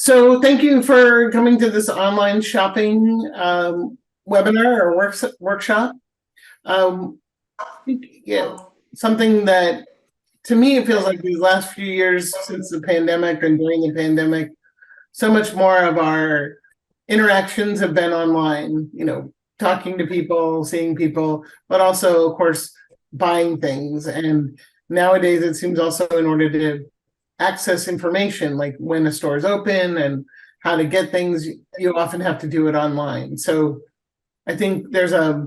So thank you for coming to this online shopping webinar or workshop. Yeah, something that to me it feels like these last few years since the pandemic and during the pandemic, so much more of our interactions have been online, talking to people, seeing people, but also, of course, buying things. And nowadays it seems also in order to access information, like when a store is open and how to get things, you often have to do it online. So I think there's a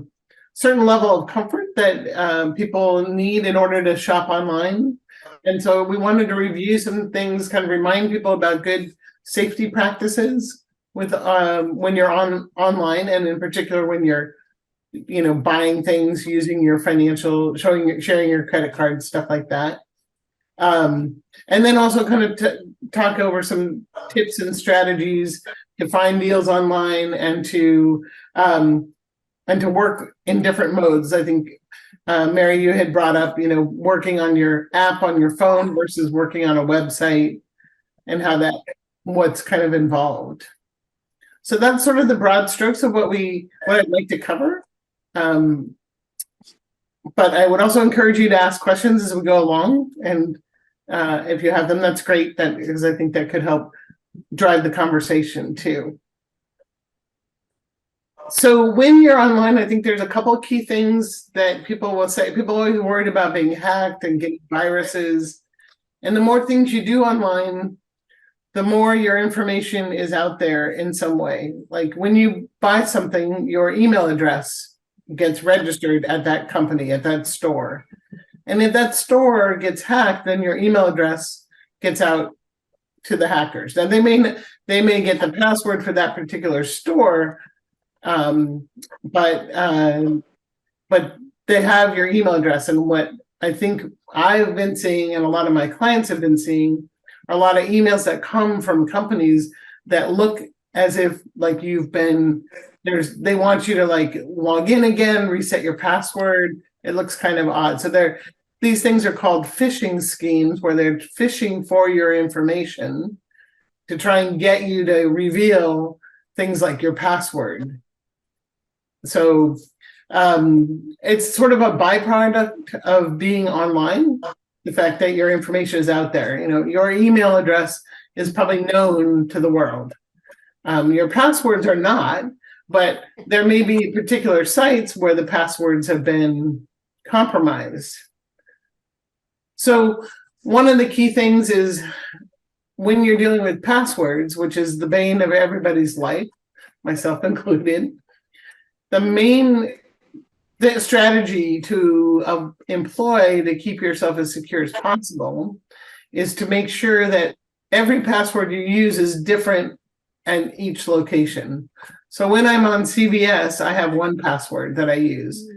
certain level of comfort that people need in order to shop online. And so we wanted to review some things, kind of remind people about good safety practices with when you're online, and in particular when you're buying things using your financial, sharing your credit card, stuff like that. And then also kind of talk over some tips and strategies to find deals online and to work in different modes. I think Mary, you had brought up, working on your app on your phone versus working on a website, and how what's kind of involved. So that's sort of the broad strokes of what I'd like to cover. But I would also encourage you to ask questions as we go along, and if you have them, that's great. Because I think that could help drive the conversation too. So when you're online, I think there's a couple of key things that people will say. People are always worried about being hacked and getting viruses. And the more things you do online, the more your information is out there in some way. Like when you buy something, your email address gets registered at that company, at that store. And if that store gets hacked, then your email address gets out to the hackers. Now they may get the password for that particular store, but they have your email address. And what I think I've been seeing, and a lot of my clients have been seeing, are a lot of emails that come from companies that look as if like they want you to like log in again, reset your password. It looks kind of odd. So these things are called phishing schemes, where they're phishing for your information to try and get you to reveal things like your password. So it's sort of a byproduct of being online, the fact that your information is out there. Your email address is probably known to the world. Your passwords are not, but there may be particular sites where the passwords have been compromised. So one of the key things is when you're dealing with passwords, which is the bane of everybody's life, myself included, the strategy to employ to keep yourself as secure as possible is to make sure that every password you use is different at each location. So when I'm on CVS, I have one password that I use.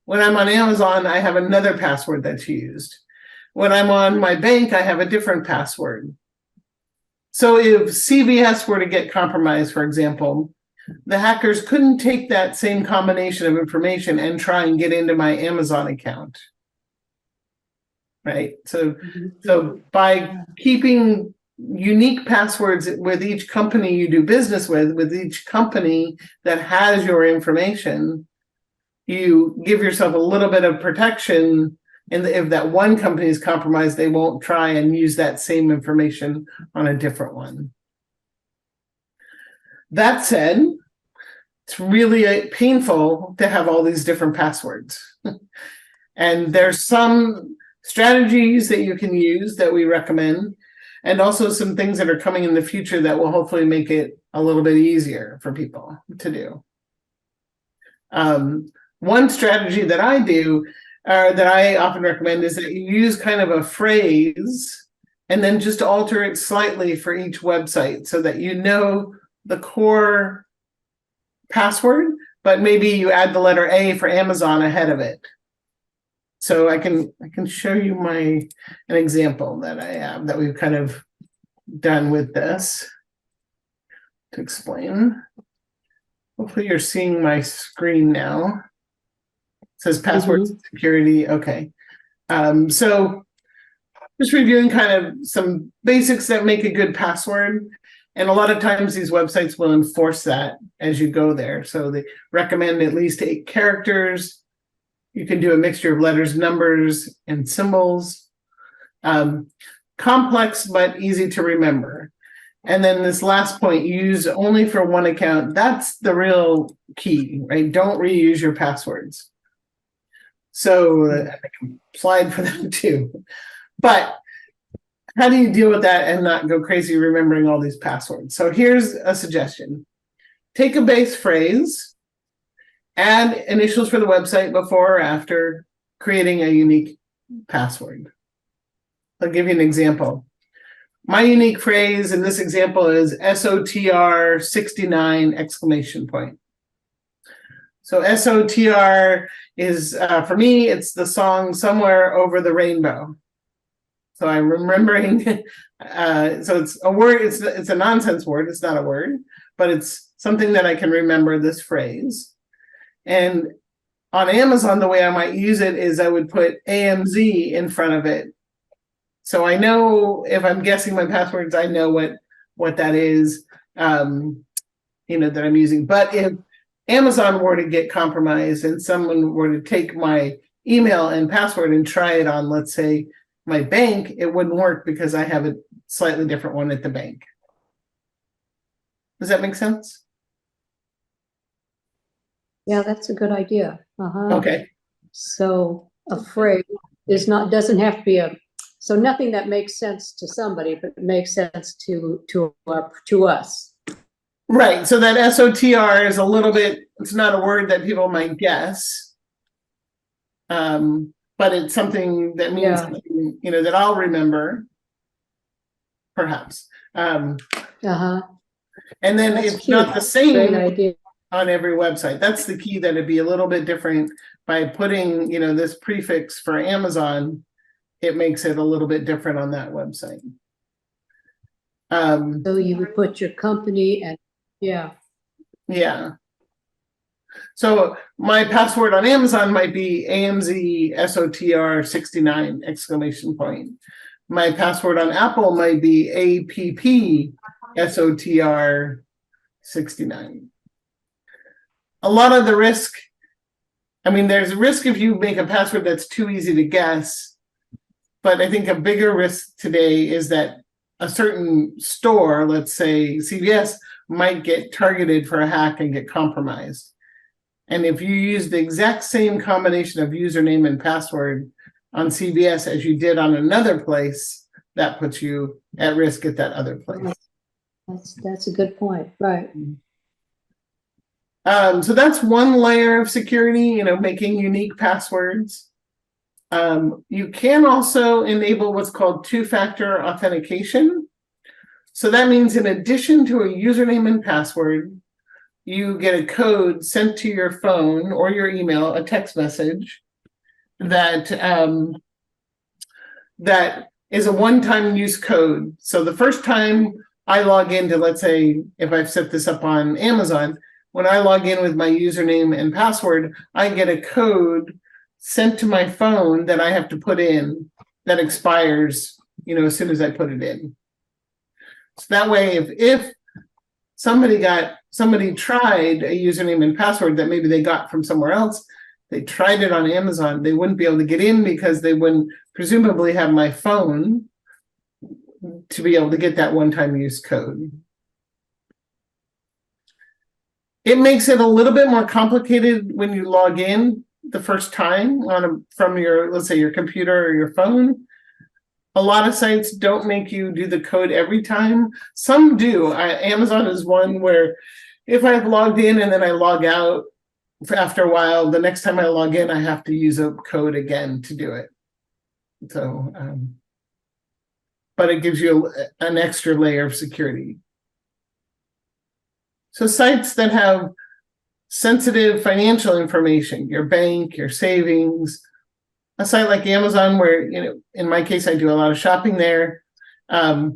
When I'm on Amazon, I have another password that's used. When I'm on my bank, I have a different password. So if CVS were to get compromised, for example, the hackers couldn't take that same combination of information and try and get into my Amazon account. Right? So by keeping unique passwords with each company you do business with each company that has your information, you give yourself a little bit of protection. And if that one company is compromised, they won't try and use that same information on a different one. That said, it's really painful to have all these different passwords. And there's some strategies that you can use that we recommend, and also some things that are coming in the future that will hopefully make it a little bit easier for people to do. One strategy that I do, that I often recommend, is that you use kind of a phrase and then just alter it slightly for each website so that you know the core password, but maybe you add the letter A for Amazon ahead of it. So I can show you an example that I have that we've kind of done with this to explain. Hopefully you're seeing my screen now. It says password security. Okay. So just reviewing kind of some basics that make a good password. And a lot of times these websites will enforce that as you go there. So they recommend at least 8 characters. You can do a mixture of letters, numbers, and symbols. Complex, but easy to remember. And then this last point, use only for one account. That's the real key, right? Don't reuse your passwords. So I can slide for that too. But how do you deal with that and not go crazy remembering all these passwords? So here's a suggestion. Take a base phrase, add initials for the website before or after, creating a unique password. I'll give you an example. My unique phrase in this example is SOTR 69 exclamation point. So SOTR is, for me, it's the song Somewhere Over the Rainbow. So I'm remembering, so it's a word, it's a nonsense word, it's not a word, but it's something that I can remember, this phrase. And on Amazon, the way I might use it is I would put AMZ in front of it. So I know if I'm guessing my passwords, I know what that is, that I'm using. But if Amazon were to get compromised and someone were to take my email and password and try it on, let's say, my bank, it wouldn't work because I have a slightly different one at the bank. Does that make sense? Yeah, that's a good idea. Okay. So a phrase doesn't have to be so nothing that makes sense to somebody, but it makes sense to us. Right. So that SOTR is a little bit, it's not a word that people might guess. But it's something that means something, that I'll remember, perhaps. And then that's it's cute. Not the same on every website. That's the key, that it'd be a little bit different by putting, this prefix for Amazon. It makes it a little bit different on that website. So you would put your company and yeah. So my password on Amazon might be AMZ SOTR 69 exclamation point. My password on Apple might be APP SOTR 69. A lot of the risk, there's a risk if you make a password that's too easy to guess, but I think a bigger risk today is that a certain store, let's say CVS, might get targeted for a hack and get compromised. And if you use the exact same combination of username and password on CVS as you did on another place, that puts you at risk at that other place. That's a good point, right? So that's one layer of security, making unique passwords. You can also enable what's called two-factor authentication. So that means in addition to a username and password, you get a code sent to your phone or your email, a text message that that is a one-time use code. So the first time I log into, let's say, if I've set this up on Amazon, when I log in with my username and password, I get a code sent to my phone that I have to put in that expires, as soon as I put it in. So that way, if somebody tried a username and password that maybe they got from somewhere else, they tried it on Amazon, they wouldn't be able to get in because they wouldn't presumably have my phone to be able to get that one-time use code. It makes it a little bit more complicated when you log in the first time from your, let's say, your computer or your phone. A lot of sites don't make you do the code every time. Some do. Amazon is one where if I've logged in and then I log out after a while, the next time I log in, I have to use a code again to do it. So, but it gives you an extra layer of security. So sites that have sensitive financial information, your bank, your savings, a site like Amazon where, in my case, I do a lot of shopping there. I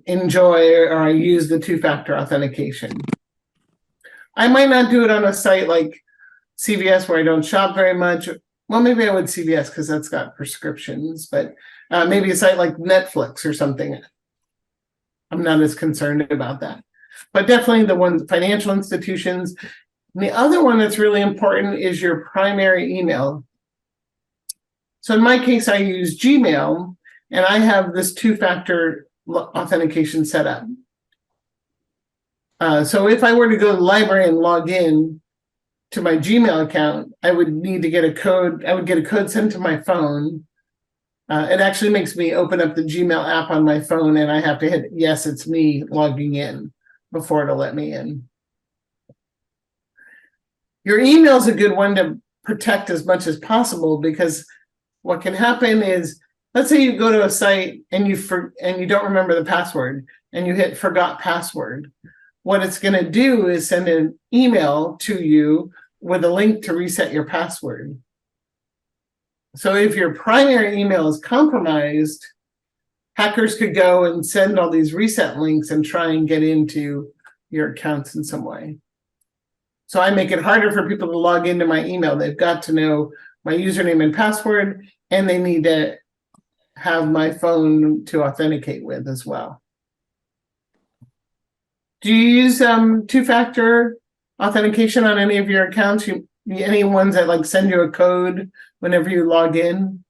enjoy or I use the two-factor authentication. I might not do it on a site like CVS where I don't shop very much. Well, maybe I would CVS because that's got prescriptions, but maybe a site like Netflix or something. I'm not as concerned about that. But definitely the ones, financial institutions. And the other one that's really important is your primary email. So in my case, I use Gmail, and I have this two-factor authentication set up. So if I were to go to the library and log in to my Gmail account, I would need to get a code. I would get a code sent to my phone. It actually makes me open up the Gmail app on my phone, and I have to hit, yes, it's me logging in before it'll let me in. Your email is a good one to protect as much as possible, because what can happen is, let's say you go to a site and you don't remember the password and you hit forgot password. What it's going to do is send an email to you with a link to reset your password. So if your primary email is compromised, hackers could go and send all these reset links and try and get into your accounts in some way. So I make it harder for people to log into my email. They've got to know my username and password, and they need to have my phone to authenticate with as well. Do you use two-factor authentication on any of your accounts? Any ones that like send you a code whenever you log in?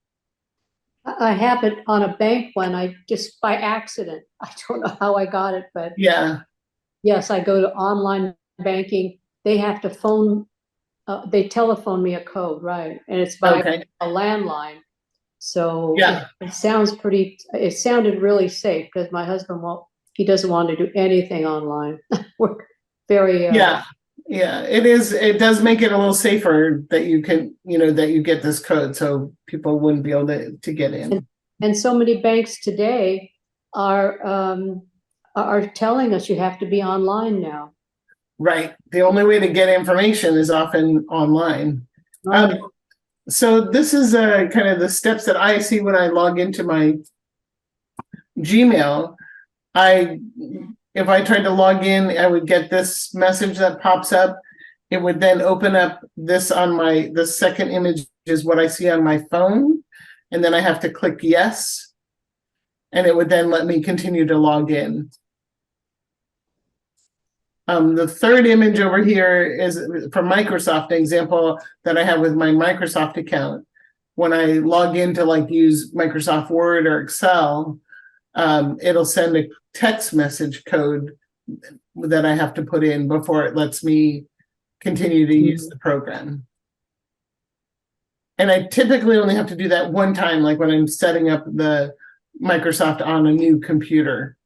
I have it on a bank one. I just by accident. I don't know how I got it, but Yeah. yes, I go to online banking. They have to phone. They telephone me a code, right? And it's by a landline. So yeah, it sounds pretty. It sounded really safe, because my husband won't. He doesn't want to do anything online. We're very yeah. It is. It does make it a little safer that you can, that you get this code, so people wouldn't be able to get in. And so many banks today are telling us you have to be online now. Right. The only way to get information is often online. So this is kind of the steps that I see when I log into my Gmail. If I tried to log in, I would get this message that pops up. It would then open up this on the second image is what I see on my phone. And then I have to click yes. And it would then let me continue to log in. The third image over here is from Microsoft, an example that I have with my Microsoft account. When I log in to use Microsoft Word or Excel, it'll send a text message code that I have to put in before it lets me continue to use the program. And I typically only have to do that one time, like when I'm setting up the Microsoft on a new computer,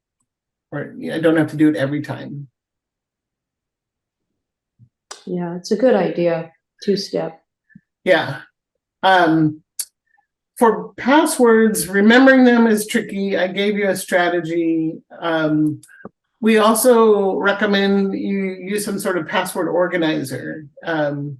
or I don't have to do it every time. Yeah, it's a good idea. Two-step. Yeah. For passwords, remembering them is tricky. I gave you a strategy. We also recommend you use some sort of password organizer. And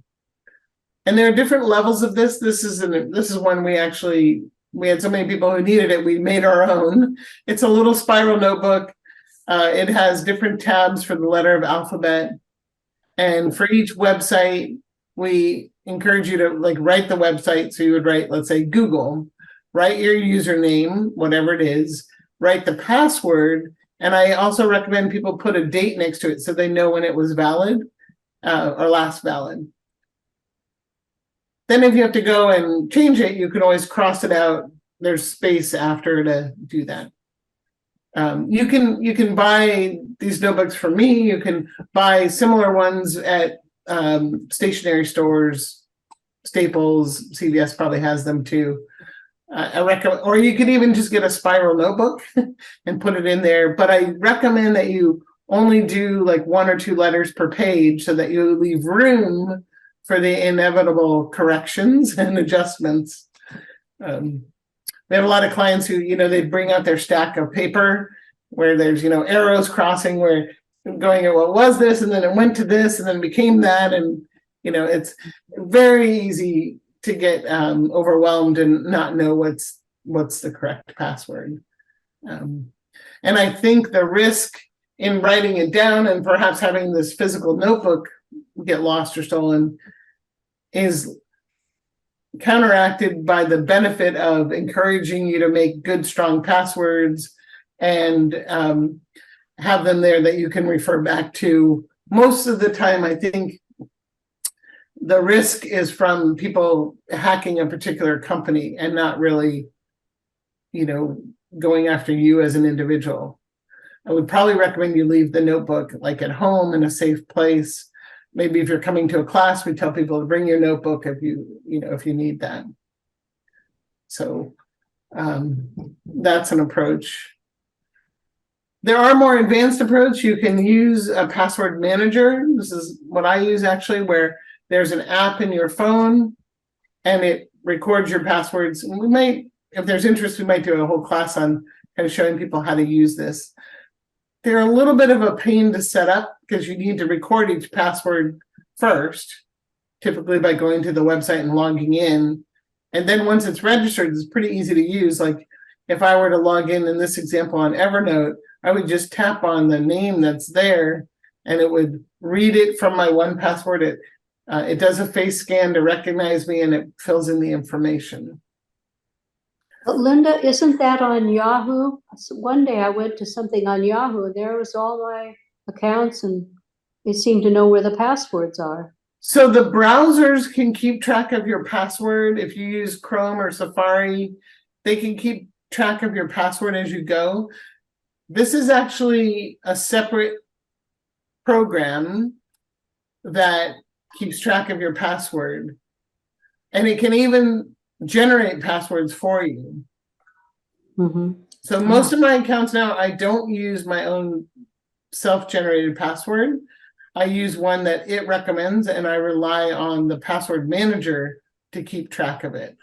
there are different levels of this. This is one we had so many people who needed it, we made our own. It's a little spiral notebook. It has different tabs for the letter of alphabet. And for each website, we encourage you to write the website. So you would write, let's say, Google, write your username, whatever it is, write the password. And I also recommend people put a date next to it so they know when it was valid or last valid. Then if you have to go and change it, you can always cross it out. There's space after to do that. You can buy these notebooks from me. You can buy similar ones at stationery stores, Staples, CVS probably has them too. I recommend, or you could even just get a spiral notebook and put it in there. But I recommend that you only do 1 or 2 letters per page so that you leave room for the inevitable corrections and adjustments. We have a lot of clients who, they bring out their stack of paper where there's, arrows crossing where going, what was this? And then it went to this and then became that. And, it's very easy to get overwhelmed and not know what's the correct password. And I think the risk in writing it down and perhaps having this physical notebook get lost or stolen is counteracted by the benefit of encouraging you to make good, strong passwords and have them there that you can refer back to. Most of the time, I think the risk is from people hacking a particular company and not really, going after you as an individual. I would probably recommend you leave the notebook like at home in a safe place. Maybe if you're coming to a class, we tell people to bring your notebook if you need that. So that's an approach. There are more advanced approaches. You can use a password manager. This is what I use actually, where there's an app in your phone and it records your passwords. And we might, if there's interest, we might do a whole class on kind of showing people how to use this. They're a little bit of a pain to set up because you need to record each password first, typically by going to the website and logging in. And then once it's registered, it's pretty easy to use. Like if I were to log in this example on Evernote, I would just tap on the name that's there and it would read it from my 1Password. It does a face scan to recognize me and it fills in the information. But Linda, isn't that on Yahoo? So one day I went to something on Yahoo and there was all my accounts and it seemed to know where the passwords are. So the browsers can keep track of your password. If you use Chrome or Safari, they can keep track of your password as you go. This is actually a separate program that keeps track of your password. And it can even generate passwords for you. Mm-hmm. So most of my accounts now, I don't use my own self-generated password. I use one that it recommends and I rely on the password manager to keep track of it.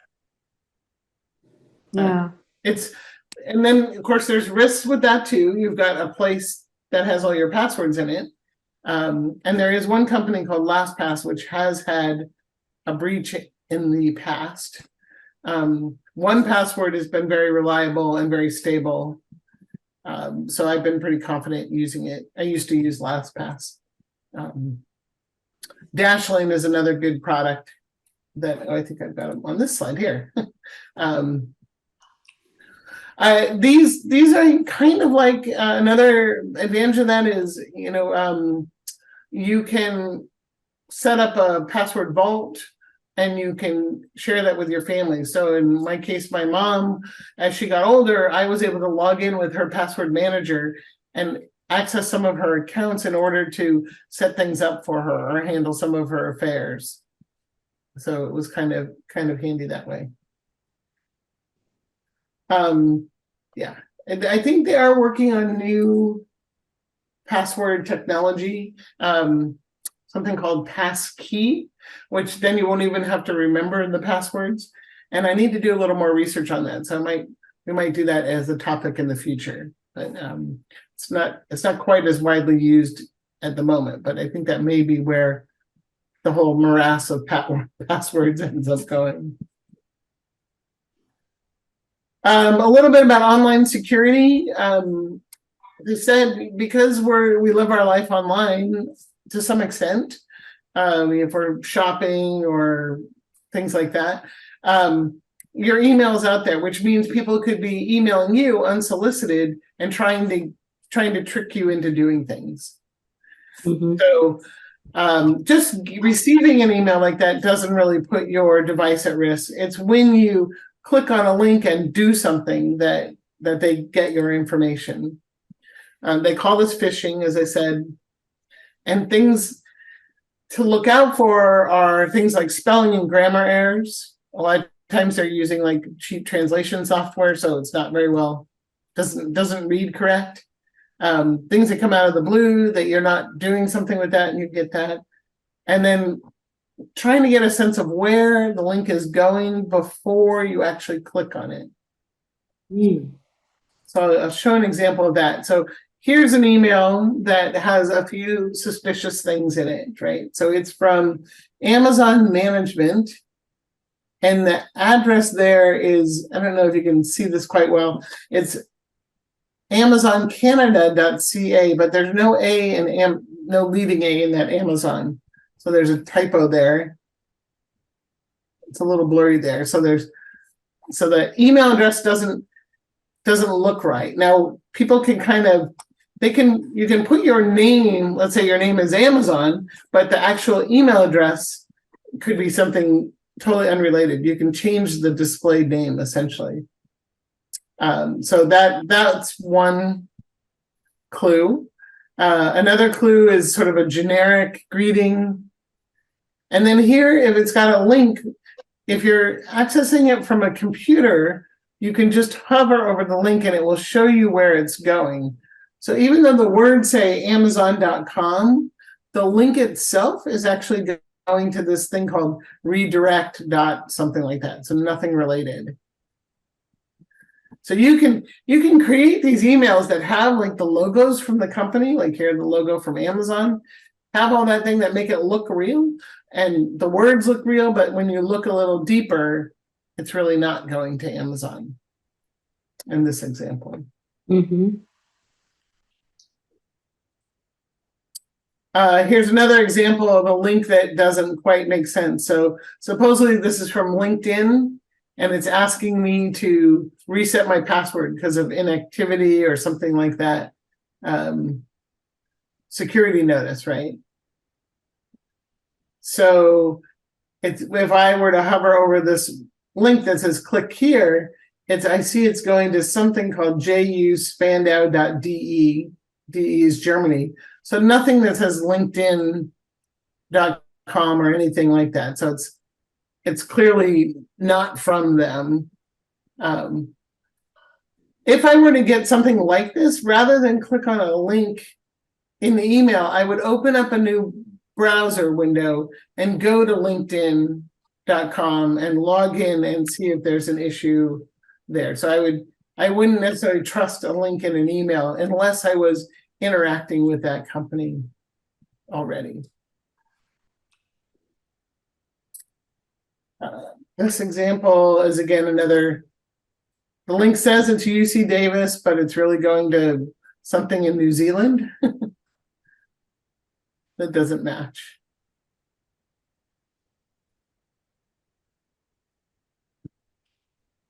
Yeah. And then of course there's risks with that too. You've got a place that has all your passwords in it. And there is one company called LastPass, which has had a breach in the past. 1Password has been very reliable and very stable. So I've been pretty confident using it. I used to use LastPass. Dashlane is another good product that I think I've got on this slide here. These are kind of like another advantage of that is, you can set up a password vault and you can share that with your family. So in my case, my mom, as she got older, I was able to log in with her password manager and access some of her accounts in order to set things up for her or handle some of her affairs. So it was kind of handy that way. Yeah, and I think they are working on new password technology, something called passkey, which then you won't even have to remember the passwords. And I need to do a little more research on that. So we might do that as a topic in the future. But it's not quite as widely used at the moment, but I think that may be where the whole morass of passwords ends up going. A little bit about online security. They said because we live our life online to some extent, if we're shopping or things like that, your email is out there, which means people could be emailing you unsolicited and trying to trick you into doing things. Mm-hmm. So just receiving an email like that doesn't really put your device at risk. It's when you click on a link and do something that they get your information. They call this phishing, as I said, and things to look out for are things like spelling and grammar errors. A lot of times they're using like cheap translation software, so it's not very well, doesn't read correct. Things that come out of the blue that you're not doing something with that and you get that. And then trying to get a sense of where the link is going before you actually click on it. So I'll show an example of that. So here's an email that has a few suspicious things in it, right? So it's from Amazon Management. And the address there is, I don't know if you can see this quite well. It's amazoncanada.ca, but there's no A and no leading A in that Amazon. So there's a typo there. It's a little blurry there. So the email address doesn't look right. Now people can kind of you can put your name, let's say your name is Amazon, but the actual email address could be something totally unrelated. You can change the displayed name essentially. So that's one clue. Another clue is sort of a generic greeting. And then here, if it's got a link, if you're accessing it from a computer, you can just hover over the link and it will show you where it's going. So even though the words say Amazon.com, the link itself is actually going to this thing called redirect dot something like that. So nothing related. So you can create these emails that have like the logos from the company, like here the logo from Amazon, have all that thing that make it look real, and the words look real, but when you look a little deeper, it's really not going to Amazon in this example. Mm-hmm. Here's another example of a link that doesn't quite make sense. So supposedly this is from LinkedIn, and it's asking me to reset my password because of inactivity or something like that. Security notice, right? So if I were to hover over this link that says click here, I see it's going to something called juspandau.de. DE is Germany. So nothing that says linkedin.com or anything like that. So it's clearly not from them. If I were to get something like this, rather than click on a link in the email, I would open up a new browser window and go to linkedin.com and log in and see if there's an issue there. So I wouldn't necessarily trust a link in an email unless I was interacting with that company already. This example is again another, the link says it's UC Davis, but it's really going to something in New Zealand. That doesn't match.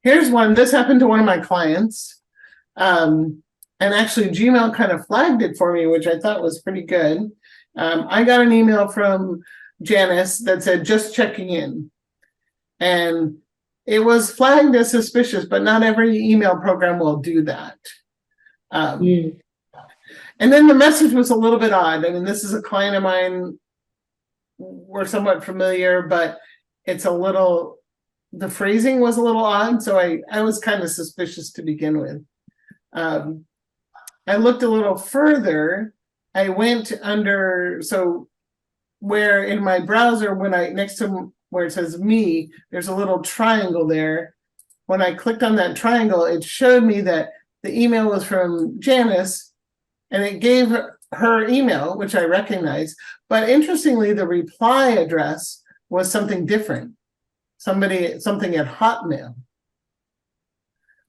Here's one. This happened to one of my clients. And actually Gmail kind of flagged it for me, which I thought was pretty good. I got an email from Janice that said, just checking in. And it was flagged as suspicious, but not every email program will do that. And then the message was a little bit odd. I mean, this is a client of mine. We're somewhat familiar, but it's a little, the phrasing was a little odd. So I was kind of suspicious to begin with. I looked a little further. I went under, so where in my browser, when next to where it says me, there's a little triangle there. When I clicked on that triangle, it showed me that the email was from Janice, and it gave her email, which I recognize. But interestingly, the reply address was something different. Something at Hotmail.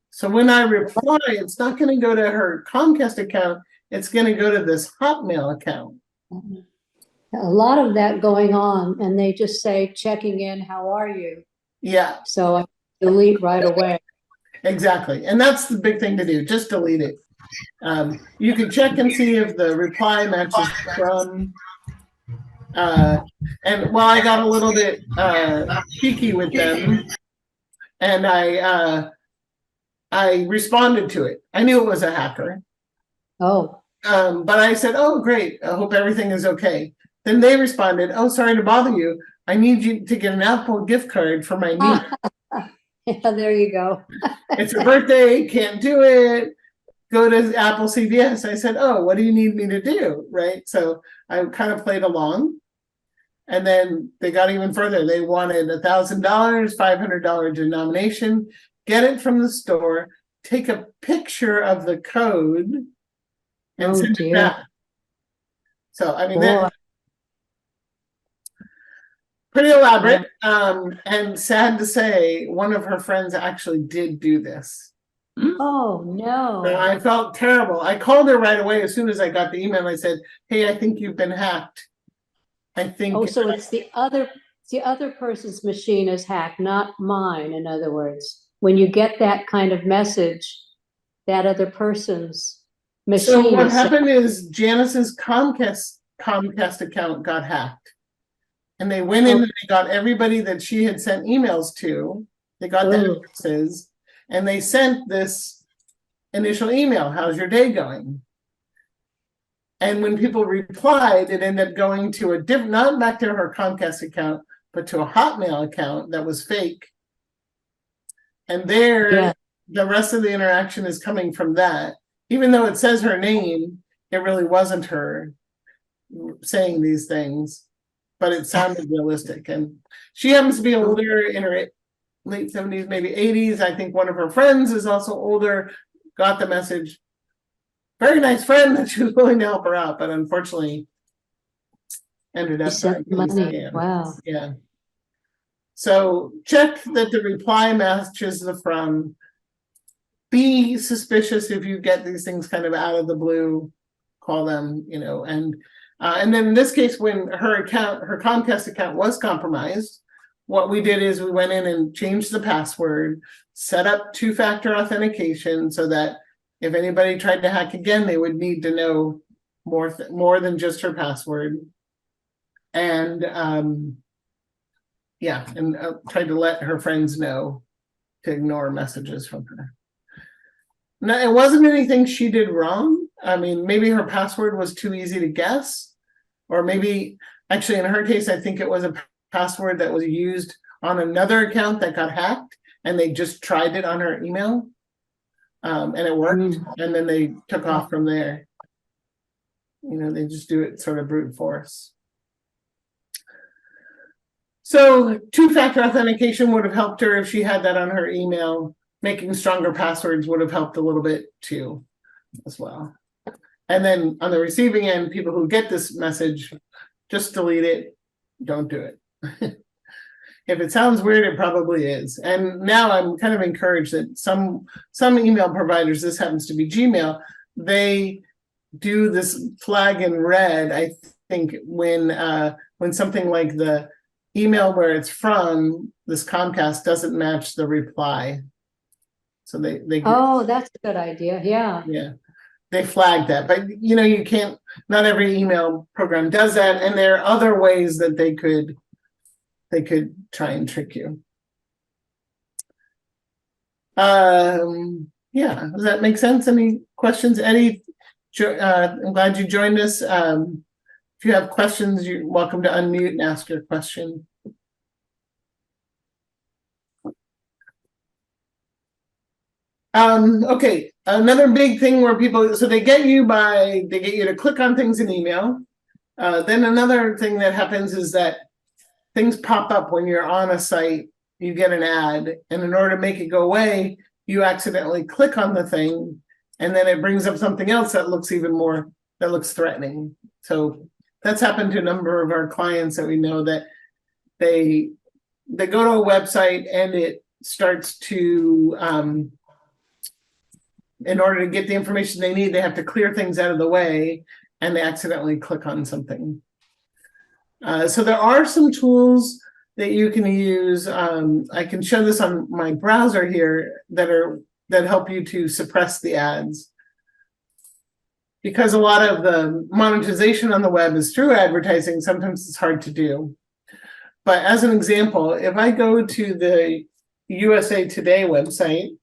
So when I reply, it's not going to go to her Comcast account. It's going to go to this Hotmail account. A lot of that going on, and they just say, checking in, how are you? Yeah. So I delete right away. Exactly. And that's the big thing to do. Just delete it. You can check and see if the reply matches from. And while I got a little bit cheeky with them, and I responded to it. I knew it was a hacker. Oh. But I said, oh, great. I hope everything is okay. Then they responded, oh, sorry to bother you. I need you to get an Apple gift card for my niece. Yeah, there you go. It's her birthday, can't do it. Go to Apple CVS. I said, oh, what do you need me to do? Right. So I kind of played along. And then they got even further. They wanted $1,000, $500 denomination, get it from the store, take a picture of the code, and send it back. So, I mean, that's pretty elaborate. And sad to say, one of her friends actually did do this. Oh, no. So I felt terrible. I called her right away as soon as I got the email. I said, hey, I think you've been hacked. I think. Oh, so it's the other person's machine is hacked, not mine, in other words. When you get that kind of message, that other person's So what machines. happened is Janice's Comcast account got hacked. And they went in and they got everybody that she had sent emails to. They got the Oh. addresses and they sent this initial email, how's your day going? And when people replied, it ended up going to a different, not back to her Comcast account, but to a Hotmail account that was fake. And there, Yeah. the rest of the interaction is coming from that. Even though it says her name, it really wasn't her saying these things, but it sounded realistic. And she happens to be older, in her late 70s, maybe 80s. I think one of her friends is also older, got the message. Very nice friend that she was willing to help her out, but unfortunately ended She up sent being money. scammed. Wow. Yeah. So check that the reply matches the from. Be suspicious if you get these things kind of out of the blue. Call them, you know, and then in this case, when her Comcast account was compromised, what we did is we went in and changed the password, set up two-factor authentication so that if anybody tried to hack again, they would need to know more than just her password. And yeah, and tried to let her friends know to ignore messages from her. No, it wasn't anything she did wrong. I mean, maybe her password was too easy to guess, or maybe actually in her case, I think it was a password that was used on another account that got hacked and they just tried it on her email. And it worked, and then they took off from there. You know, they just do it sort of brute force. So two-factor authentication would have helped her if she had that on her email. Making stronger passwords would have helped a little bit too, as well. And then on the receiving end, people who get this message, just delete it. Don't do it. If it sounds weird, it probably is. And now I'm kind of encouraged that some email providers, this happens to be Gmail, they do this flag in red, I think, when something like the email where it's from, this Comcast, doesn't match the reply. So they Oh, that's a good idea. Yeah. Yeah, they flag that, but you know, you can't, not every email program does that, and there are other ways that they could try and trick you. Yeah, does that make sense? Any questions? Eddie, I'm glad you joined us. If you have questions, you're welcome to unmute and ask your question. Okay, another big thing where people, so they get you to click on things in email. Then another thing that happens is that things pop up when you're on a site, you get an ad, and in order to make it go away, you accidentally click on the thing, and then it brings up something else that looks threatening. So that's happened to a number of our clients that we know, that they go to a website and it starts to, in order to get the information they need, they have to clear things out of the way, and they accidentally click on something. So there are some tools that you can use. I can show this on my browser here that help you to suppress the ads. Because a lot of the monetization on the web is through advertising, sometimes it's hard to do. But as an example, if I go to the USA Today website,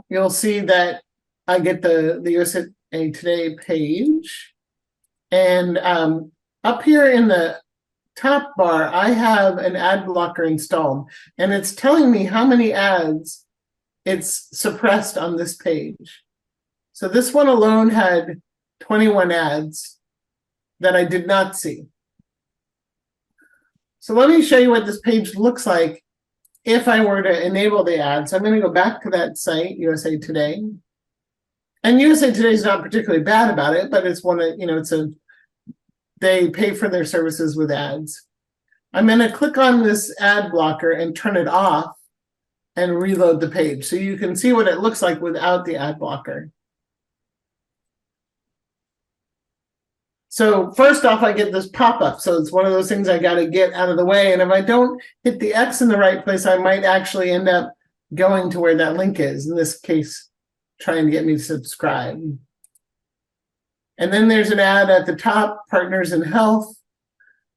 you'll see that I get the USA Today page. And up here in the top bar, I have an ad blocker installed, and it's telling me how many ads it's suppressed on this page. So this one alone had 21 ads that I did not see. So let me show you what this page looks like if I were to enable the ads. I'm going to go back to that site, USA Today. And USA Today is not particularly bad about it, but it's one of, you know, they pay for their services with ads. I'm going to click on this ad blocker and turn it off and reload the page so you can see what it looks like without the ad blocker. So first off, I get this pop-up. So it's one of those things I got to get out of the way. And if I don't hit the X in the right place, I might actually end up going to where that link is, in this case, trying to get me to subscribe. And then there's an ad at the top, Partners in Health.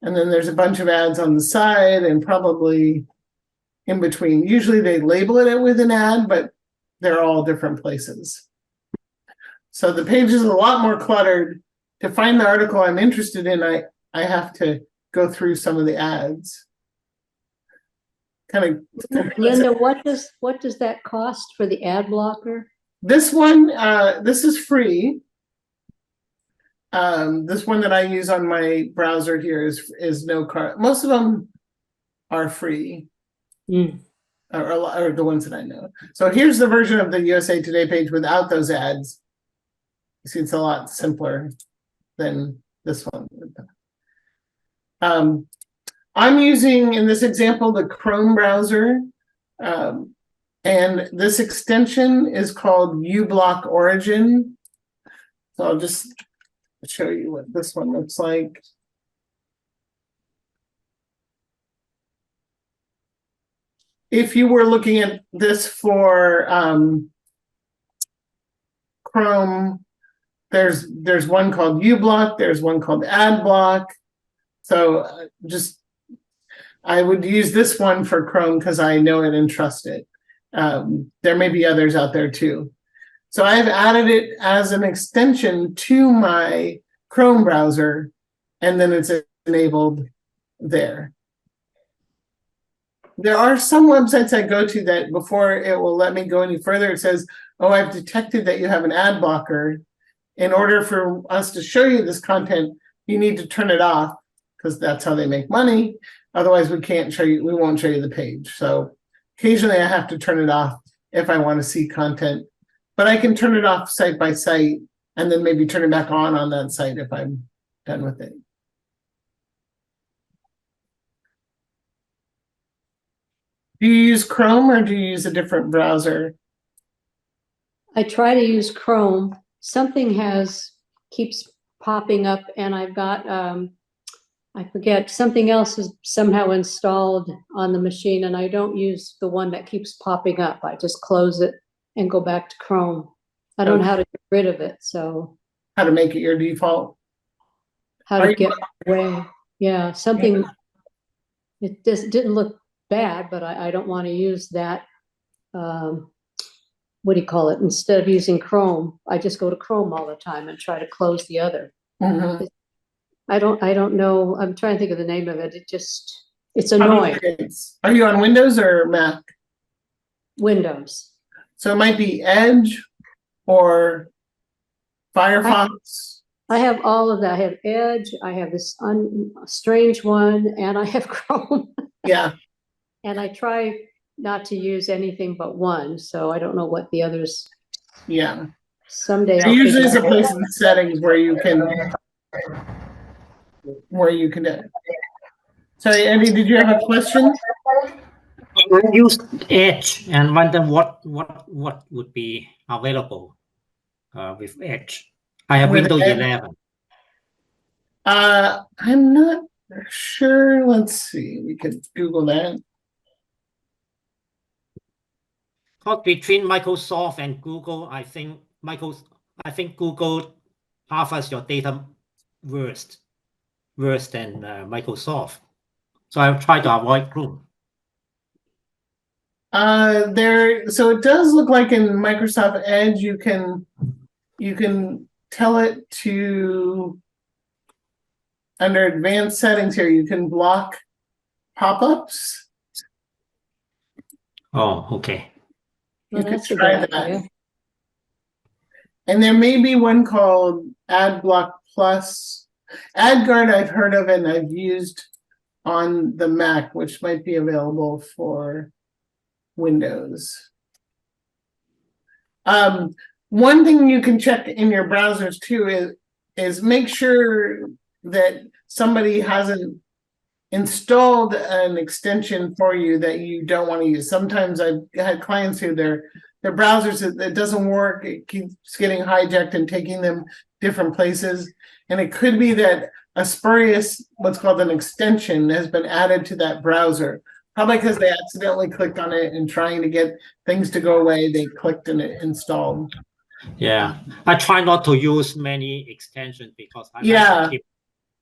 And then there's a bunch of ads on the side and probably in between. Usually they label it with an ad, but they're all different places. So the page is a lot more cluttered. To find the article I'm interested in, I have to go through some of the ads. Kind of Linda, what does that cost for the ad blocker? this one, this is free. This one that I use on my browser here is no cost. Most of them are free, or the ones that I know. So here's the version of the USA Today page without those ads. You see, it's a lot simpler than this one. I'm using, in this example, the Chrome browser, and this extension is called uBlock Origin. So I'll just show you what this one looks like. If you were looking at this for Chrome, there's one called uBlock, there's one called AdBlock. So I would use this one for Chrome because I know it and trust it. There may be others out there too. So I've added it as an extension to my Chrome browser, and then it's enabled there. There are some websites I go to that before it will let me go any further, it says, oh, I've detected that you have an ad blocker. In order for us to show you this content, you need to turn it off because that's how they make money. Otherwise, we won't show you the page. So occasionally I have to turn it off if I want to see content, but I can turn it off site by site and then maybe turn it back on that site if I'm done with it. Do you use Chrome or do you use a different browser? I try to use Chrome. Something keeps popping up, and I've got I forget, something else is somehow installed on the machine, and I don't use the one that keeps popping up. I just close it and go back to Chrome. I don't know how to get rid of it, so. How to make it your default? How to get away. Yeah, something, it just didn't look bad, but I don't want to use that. What do you call it? Instead of using Chrome, I just go to Chrome all the time and try to close the other. Mm-hmm. I don't know. I'm trying to think of the name of it. It's annoying. Are you on Windows or Mac? Windows. So it might be Edge or Firefox. I have all of that. I have Edge. I have this strange one, and I have Chrome. Yeah. And I try not to use anything but one, so I don't know what the others. Yeah. Someday. There usually is a place in the settings where you can do it. Sorry, Andy, did you have a question? I used Edge and wonder what would be available with Edge. I have With Windows Edge? 11. I'm not sure. Let's see. We could Google that. Between Microsoft and Google, I think Google offers your data worse than Microsoft. So I'll try to avoid Chrome. So it does look like in Microsoft Edge you can tell it to, under advanced settings here, you can block pop-ups. Oh, okay. You could try that. And there may be one called AdBlock Plus. AdGuard I've heard of and I've used on the Mac, which might be available for Windows. One thing you can check in your browsers too is make sure that somebody hasn't installed an extension for you that you don't want to use. Sometimes I've had clients who their browsers, it doesn't work, it keeps getting hijacked and taking them different places. And it could be that a spurious, what's called an extension, has been added to that browser. Probably because they accidentally clicked on it and trying to get things to go away, they clicked and it installed. Yeah, I try not to use many extensions because I Yeah. like to keep.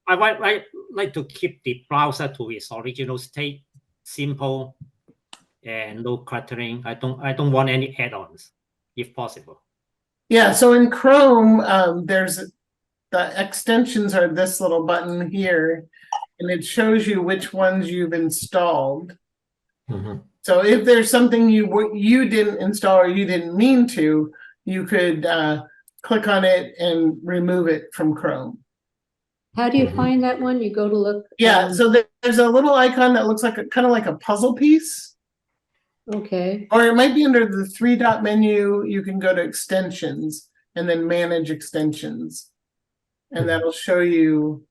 I like to keep the browser to its original state, simple, and no cluttering. I don't want any add-ons, if possible. Yeah, so in Chrome, there's the extensions are this little button here, and it shows you which ones you've installed. Mhm. So if there's something you didn't install or you didn't mean to, you could click on it and remove it from Chrome. How do you Mhm. find that one? You go to look? Yeah, so there's a little icon that looks like kind of like a puzzle piece, Okay, or it might be under the 3-dot menu. You can go to extensions and then manage extensions, and that'll show you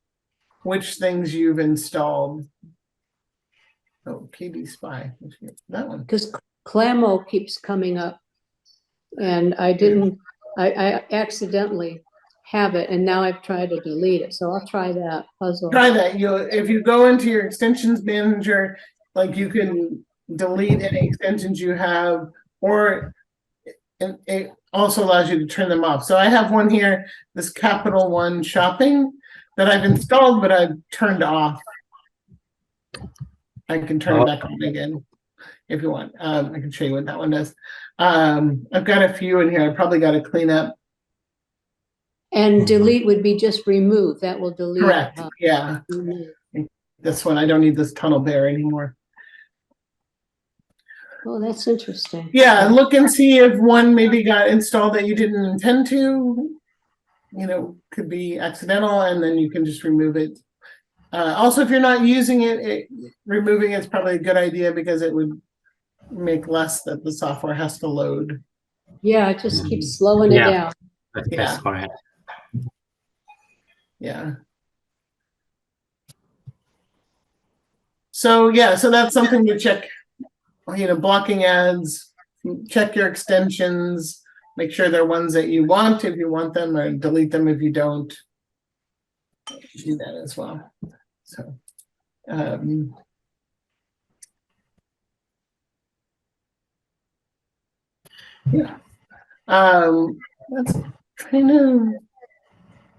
which things you've installed. Oh, KD Spy, that one. because Clamo keeps coming up. And I didn't, I accidentally have it, and now I've tried to delete it, so I'll try that puzzle. Try that. If you go into your extensions manager, like you can delete any extensions you have, or it also allows you to turn them off. So I have one here, this Capital One Shopping, that I've installed, but I've turned off. I can turn it back on again if you want. I can show you what that one does. I've got a few in here. I probably got to clean up. And delete would be just remove, that will delete it, Correct. huh? Yeah. This one, I don't need this tunnel bear anymore. Oh, that's interesting. Yeah, look and see if one maybe got installed that you didn't intend to. You know, could be accidental, and then you can just remove it. Also, if you're not using it, removing it's probably a good idea because it would make less that the software has to load. Yeah, it just keeps slowing it down. That's correct. Yeah. So yeah, so that's something to check. You know, blocking ads, check your extensions, make sure they're ones that you want if you want them, or delete them if you don't. Do that as well. So yeah. That's kind of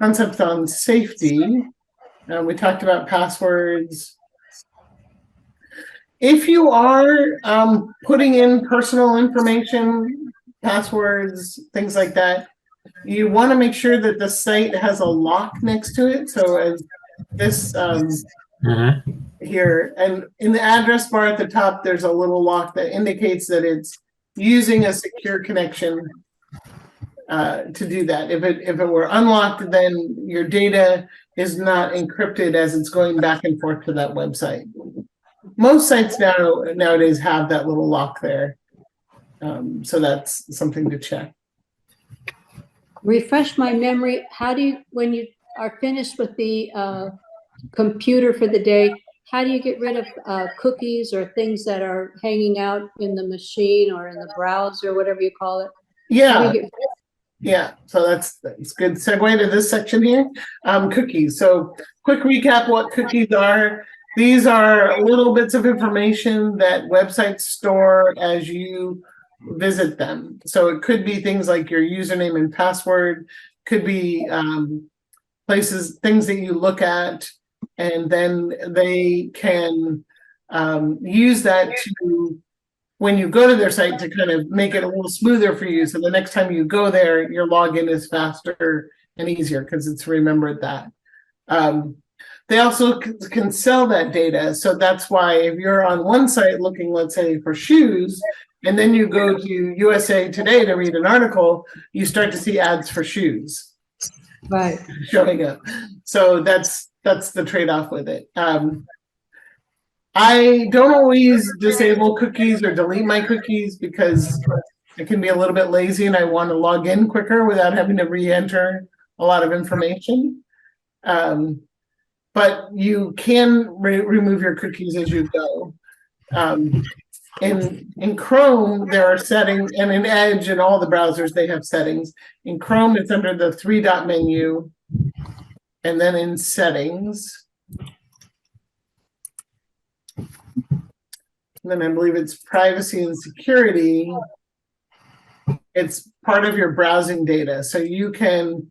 concept on safety. We talked about passwords. If you are putting in personal information, passwords, things like that, you want to make sure that the site has a lock next to it. So as this here, and in the address bar at the top, there's a little lock that indicates that it's using a secure connection to do that. If it were unlocked, then your data is not encrypted as it's going back and forth to that website. Most sites nowadays have that little lock there. So that's something to check. Refresh my memory, how do you, when you are finished with the computer for the day, how do you get rid of cookies or things that are hanging out in the machine or in the browser, whatever you call it? Yeah. Yeah, so that's good segue to this section here. Cookies. So quick recap what cookies are. These are little bits of information that websites store as you visit them. So it could be things like your username and password, could be things that you look at, and then they can use that to, when you go to their site, to kind of make it a little smoother for you. So the next time you go there, your login is faster and easier because it's remembered that. They also can sell that data. So that's why if you're on one site looking, let's say, for shoes, and then you go to USA Today to read an article, you start to see ads for shoes. Right. Showing up. So that's the trade-off with it. I don't always disable cookies or delete my cookies because I can be a little bit lazy and I want to log in quicker without having to re-enter a lot of information. But you can remove your cookies as you go. In Chrome, there are settings, and in Edge and all the browsers, they have settings. In Chrome, it's under the 3-dot menu, and then in settings. And then I believe it's privacy and security. It's part of your browsing data. So you can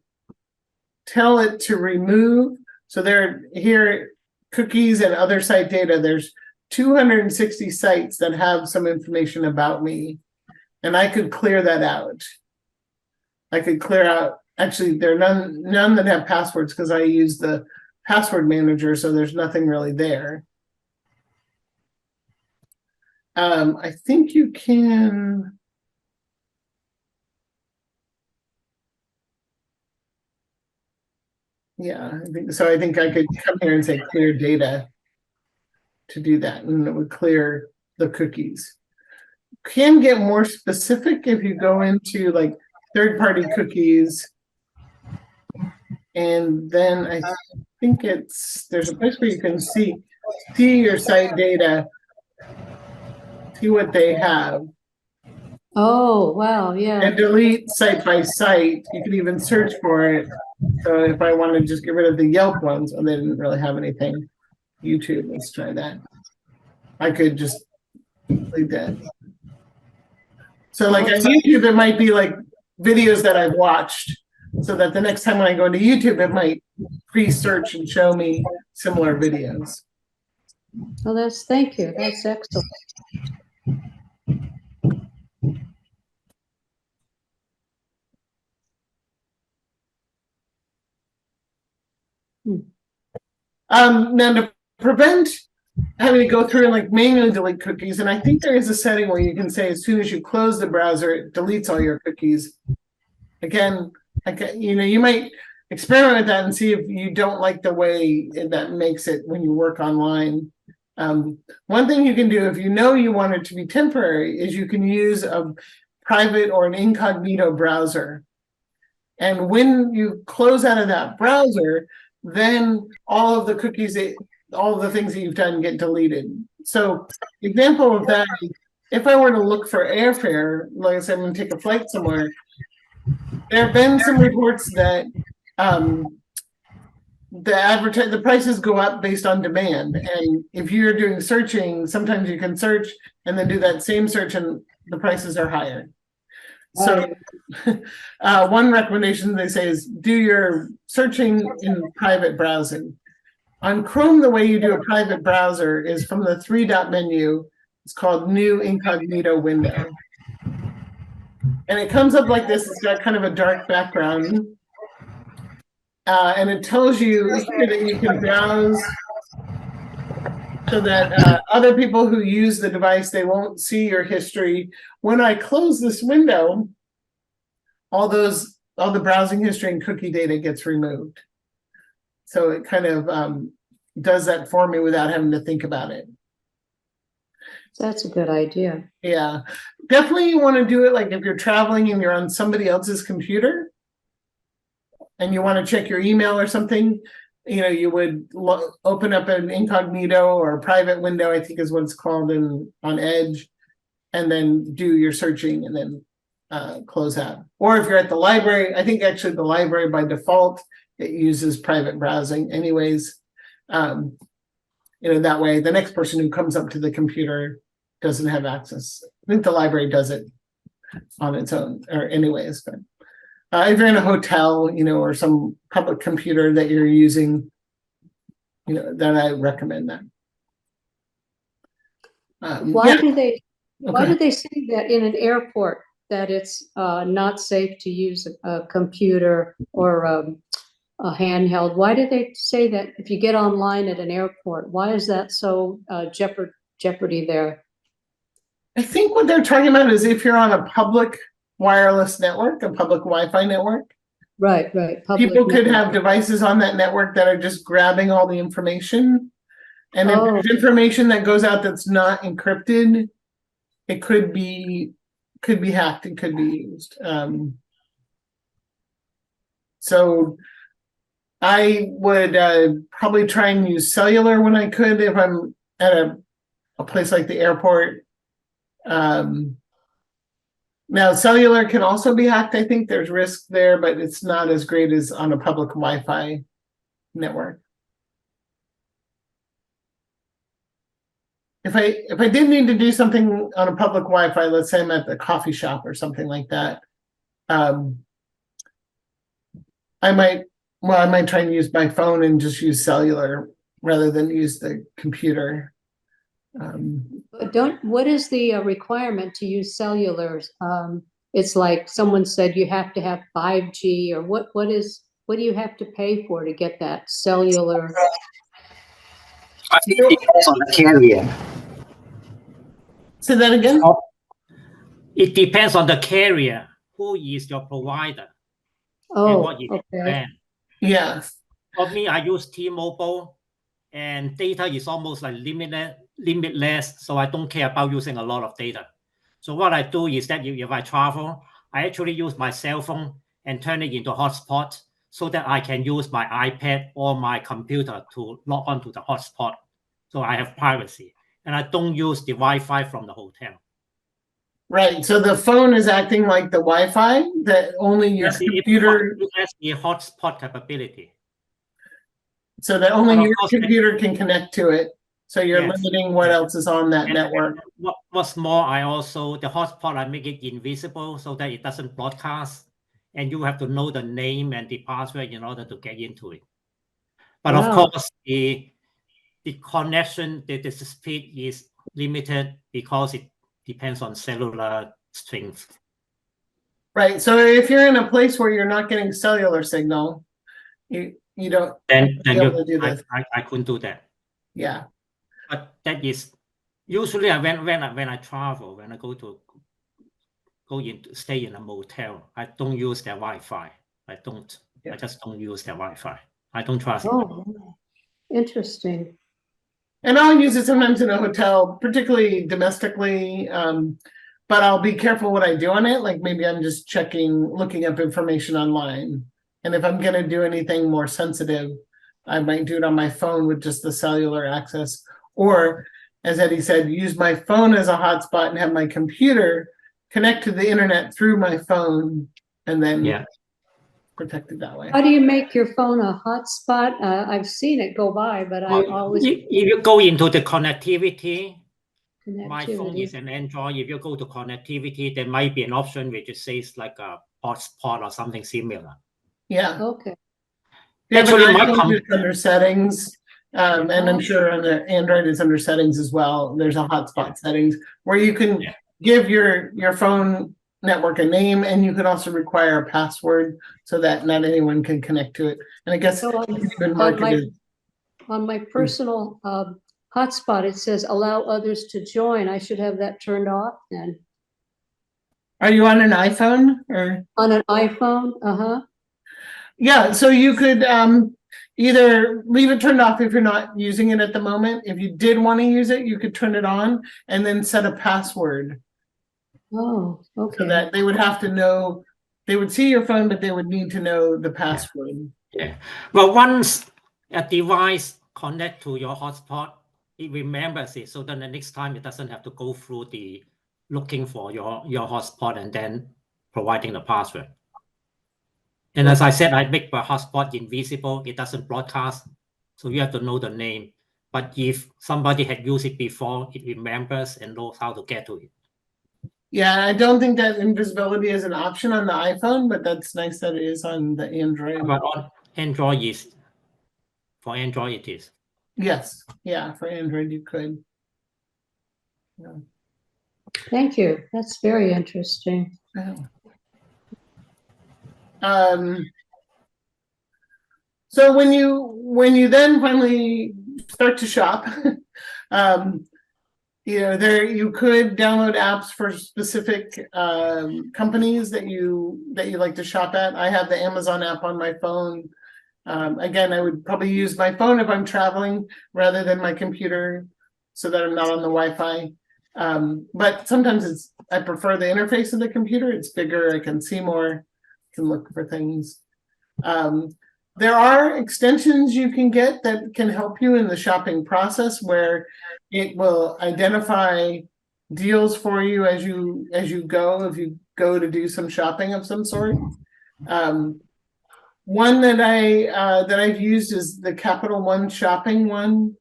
tell it to remove. So there here, cookies and other site data, there's 260 sites that have some information about me. And I could clear that out. I could clear out, actually, there are none that have passwords because I use the password manager, so there's nothing really there. I think you can. Yeah, I think so. I think I could come here and say clear data to do that, and it would clear the cookies. Can get more specific if you go into like third-party cookies. And then I think there's a place where you can see your site data, see what they have. Oh, wow, yeah. And delete site by site. You can even search for it. So if I want to just get rid of the Yelp ones, and they didn't really have anything. YouTube, let's try that. I could just delete that. So like on YouTube, it might be like videos that I've watched, so that the next time when I go into YouTube, it might pre-search and show me similar videos. Well, thank you. That's excellent. Now to prevent having to go through and like manually delete cookies, and I think there is a setting where you can say as soon as you close the browser, it deletes all your cookies. Again, you might experiment with that and see if you don't like the way that makes it when you work online. One thing you can do if you know you want it to be temporary is you can use a private or an incognito browser. And when you close out of that browser, then all of the cookies, all of the things that you've done get deleted. So example of that, if I were to look for airfare, like I said, I'm going to take a flight somewhere, there have been some reports that the prices go up based on demand. And if you're doing searching, sometimes you can search and then do that same search and the prices are higher. So one recommendation they say is do your searching in private browsing. On Chrome, the way you do a private browser is from the 3-dot menu. It's called New Incognito Window. And it comes up like this. It's got kind of a dark background. And it tells you that you can browse so that other people who use the device, they won't see your history. When I close this window, all the browsing history and cookie data gets removed. So it kind of does that for me without having to think about it. That's a good idea. Yeah, definitely you want to do it like if you're traveling and you're on somebody else's computer and you want to check your email or something, you would open up an incognito or a private window, I think is what it's called on Edge, and then do your searching and then close out. Or if you're at the library, I think actually the library by default, it uses private browsing anyways. That way the next person who comes up to the computer doesn't have access. I think the library does it on its own or anyways, but if you're in a hotel, or some public computer that you're using, then I recommend that. Why do they say that in an airport that it's not safe to use a computer or a handheld? Why do they say that if you get online at an airport? Why is that so jeopardy there? I think what they're talking about is if you're on a public wireless network, a public Wi-Fi network. Right. People could have devices on that network that are just grabbing all the information. And if there's information that goes out that's not encrypted, it could be hacked and could be used. So I would probably try and use cellular when I could if I'm at a place like the airport. Now, cellular can also be hacked. I think there's risk there, but it's not as great as on a public Wi-Fi network. If I did need to do something on a public Wi-Fi, let's say I'm at the coffee shop or something like that, I might try and use my phone and just use cellular rather than use the computer. But what is the requirement to use cellular? It's like someone said you have to have 5G, or what do you have to pay for to get that cellular? I think it depends on the carrier. Say that again? It depends on the carrier. Who is your provider? And Oh, what is the okay. plan? Yeah. For me, I use T-Mobile, and data is almost like limitless, so I don't care about using a lot of data. So what I do is that if I travel, I actually use my cell phone and turn it into hotspot so that I can use my iPad or my computer to log onto the hotspot. So I have privacy, and I don't use the Wi-Fi from the hotel. Right. So the phone is acting like the Wi-Fi that only your computer. It has the hotspot capability. So that only But of your course, computer can connect to it. So you're Yes. limiting what else is on that And network. what's more, the hotspot, I make it invisible so that it doesn't broadcast, and you have to know the name and the password in order to get into it. But of Wow. course, the connection, the speed is limited because it depends on cellular strength. Right. So if you're in a place where you're not getting cellular signal, you don't Then be able to do this. I couldn't do that. Yeah. But that is usually when I travel, when I stay in a motel, I don't use their Wi-Fi. I just don't use their Wi-Fi. I don't trust it. Oh, interesting. And I'll use it sometimes in a hotel, particularly domestically. But I'll be careful what I do on it. Like maybe I'm just looking up information online. And if I'm going to do anything more sensitive, I might do it on my phone with just the cellular access. Or, as Eddie said, use my phone as a hotspot and have my computer connect to the internet through my phone and then protect it that way. How do you make your phone a hotspot? I've seen it go by, but I always If you go into the connectivity, my phone connectivity. is an Android. If you go to connectivity, there might be an option which says like a hotspot or something similar. Yeah. Okay. Actually, it's under settings. And I'm sure on the Android it's under settings as well. There's a hotspot settings where you can give your phone network a name, and you can also require a password so that not anyone can connect to it. And I guess So it's been marketed. on my personal hotspot, it says allow others to join. I should have that turned off then. Are you on an iPhone or on an iPhone? Yeah, so you could either leave it turned off if you're not using it at the moment. If you did want to use it, you could turn it on and then set a password. Oh, okay. So that they would have to know, they would see your phone, but they would need to know the password. Yeah. Well, once a device connect to your hotspot, it remembers it, so then the next time it doesn't have to go through the looking for your hotspot and then providing the password. And as I said, I make my hotspot invisible. It doesn't broadcast, so you have to know the name. But if somebody had used it before, it remembers and knows how to get to it. Yeah, I don't think that invisibility is an option on the iPhone, but that's nice that it is on the Android. But on Android for Android it is. Yes, yeah, for Android you could. Yeah. Thank you. That's very interesting. So when you then finally start to shop, there you could download apps for specific companies that you like to shop at. I have the Amazon app on my phone. Again, I would probably use my phone if I'm traveling rather than my computer so that I'm not on the Wi-Fi. But sometimes I prefer the interface of the computer. It's bigger, I can see more, can look for things. There are extensions you can get that can help you in the shopping process where it will identify deals for you as you go, if you go to do some shopping of some sort. One that I've used is the Capital One Shopping one.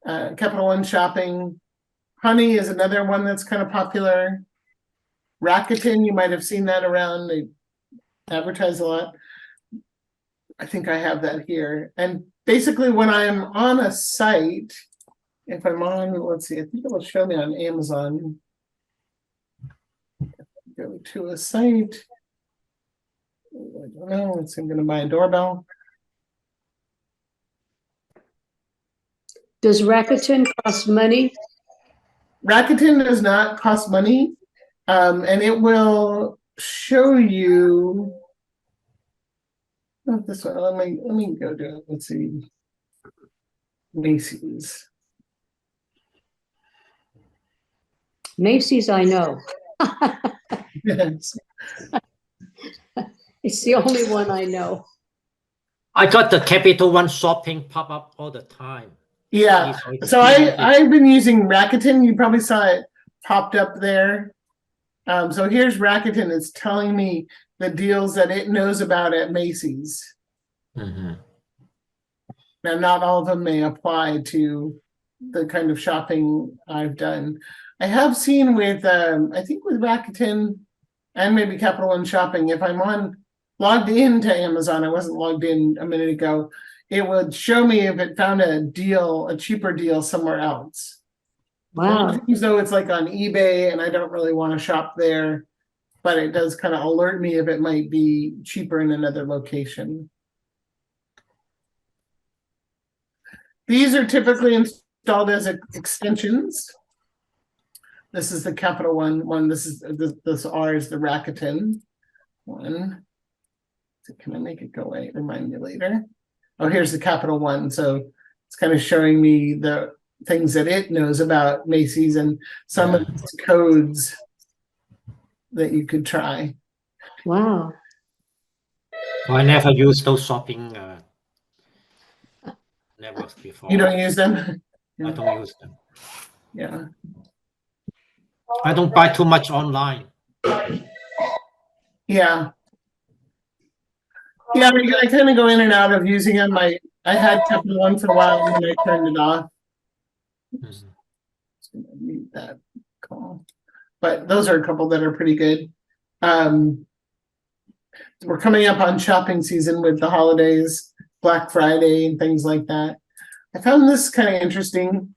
Capital One Shopping. Honey is another one that's kind of popular. Rakuten, you might have seen that around. They advertise a lot. I think I have that here. And basically when I'm on a site, if I'm on, let's see, I think it will show me on Amazon. Go to a site. I don't know, let's see, I'm gonna buy a doorbell. Does Rakuten cost money? Rakuten does not cost money, and it will show you. Not this one. Let me go to it. Let's see. Macy's. Macy's, I know. It's the only one I know. I got the Capital One shopping pop up all the time. Yeah. So I've been using Rakuten. You probably saw it popped up there. So here's Rakuten. It's telling me the deals that it knows about at Macy's. Mm-hmm. Now, not all of them may apply to the kind of shopping I've done. I have seen with, I think with Rakuten and maybe Capital One Shopping, if I'm logged into Amazon, I wasn't logged in a minute ago, it would show me if it found a deal, a cheaper deal somewhere else. Wow. So it's like on eBay and I don't really want to shop there, but it does kind of alert me if it might be cheaper in another location. These are typically installed as extensions. This is the Capital One. This R is the Rakuten one. So can I make it go away? Remind me later. Oh, here's the Capital One. So it's kind of showing me the things that it knows about Macy's and some of its codes that you could try. Wow. I never used those shopping networks before. You don't use them? I don't use them. Yeah. I don't buy too much online. Yeah. Yeah, I kind of go in and out of using them. I had Capital One for a while and then I turned it off. Just gonna mute that call. But those are a couple that are pretty good. We're coming up on shopping season with the holidays, Black Friday and things like that. I found this kind of interesting.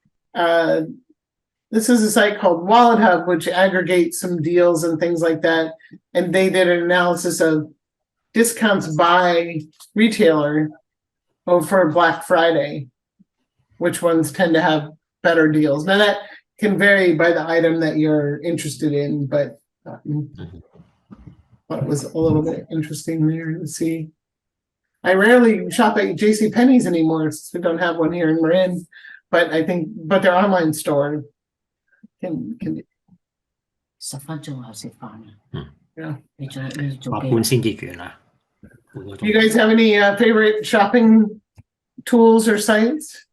This is a site called Wallet Hub, which aggregates some deals and things like that. And they did an analysis of discounts by retailer for Black Friday, which ones tend to have better deals. Now that can vary by the item that you're interested in, but thought it was a little bit interesting there to see. I rarely shop at JCPenney's anymore since we don't have one here in Marin, but I think, but their online store can be. Yeah. Do you guys have any favorite shopping tools or sites?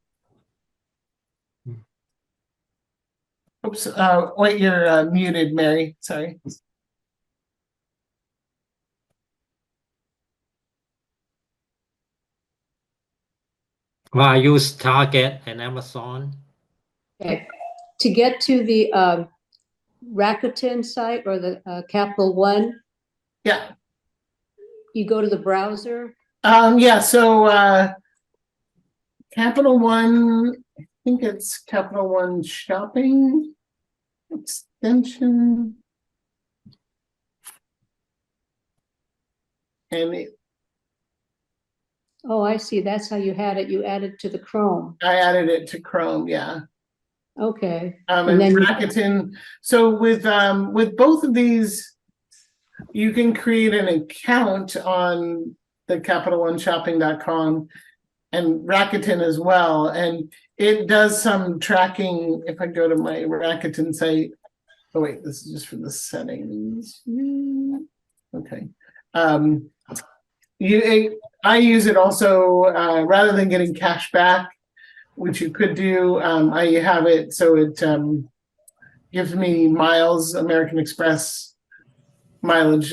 Oops, wait, you're muted, Mary. Sorry. Well, I use Target and Amazon. Okay. To get to the Rakuten site or the Capital One, Yeah. you go to the browser. Yeah, so Capital One, I think it's Capital One Shopping extension. And Oh, I see. That's how you had it. You added to the Chrome. I added it to Chrome, yeah. Okay. And then Rakuten. So with both of these, you can create an account on the CapitalOneShopping.com and Rakuten as well. And it does some tracking. If I go to my Rakuten site, oh wait, this is just for the settings. Okay. I use it also rather than getting cash back, which you could do. I have it so it gives me miles, American Express mileage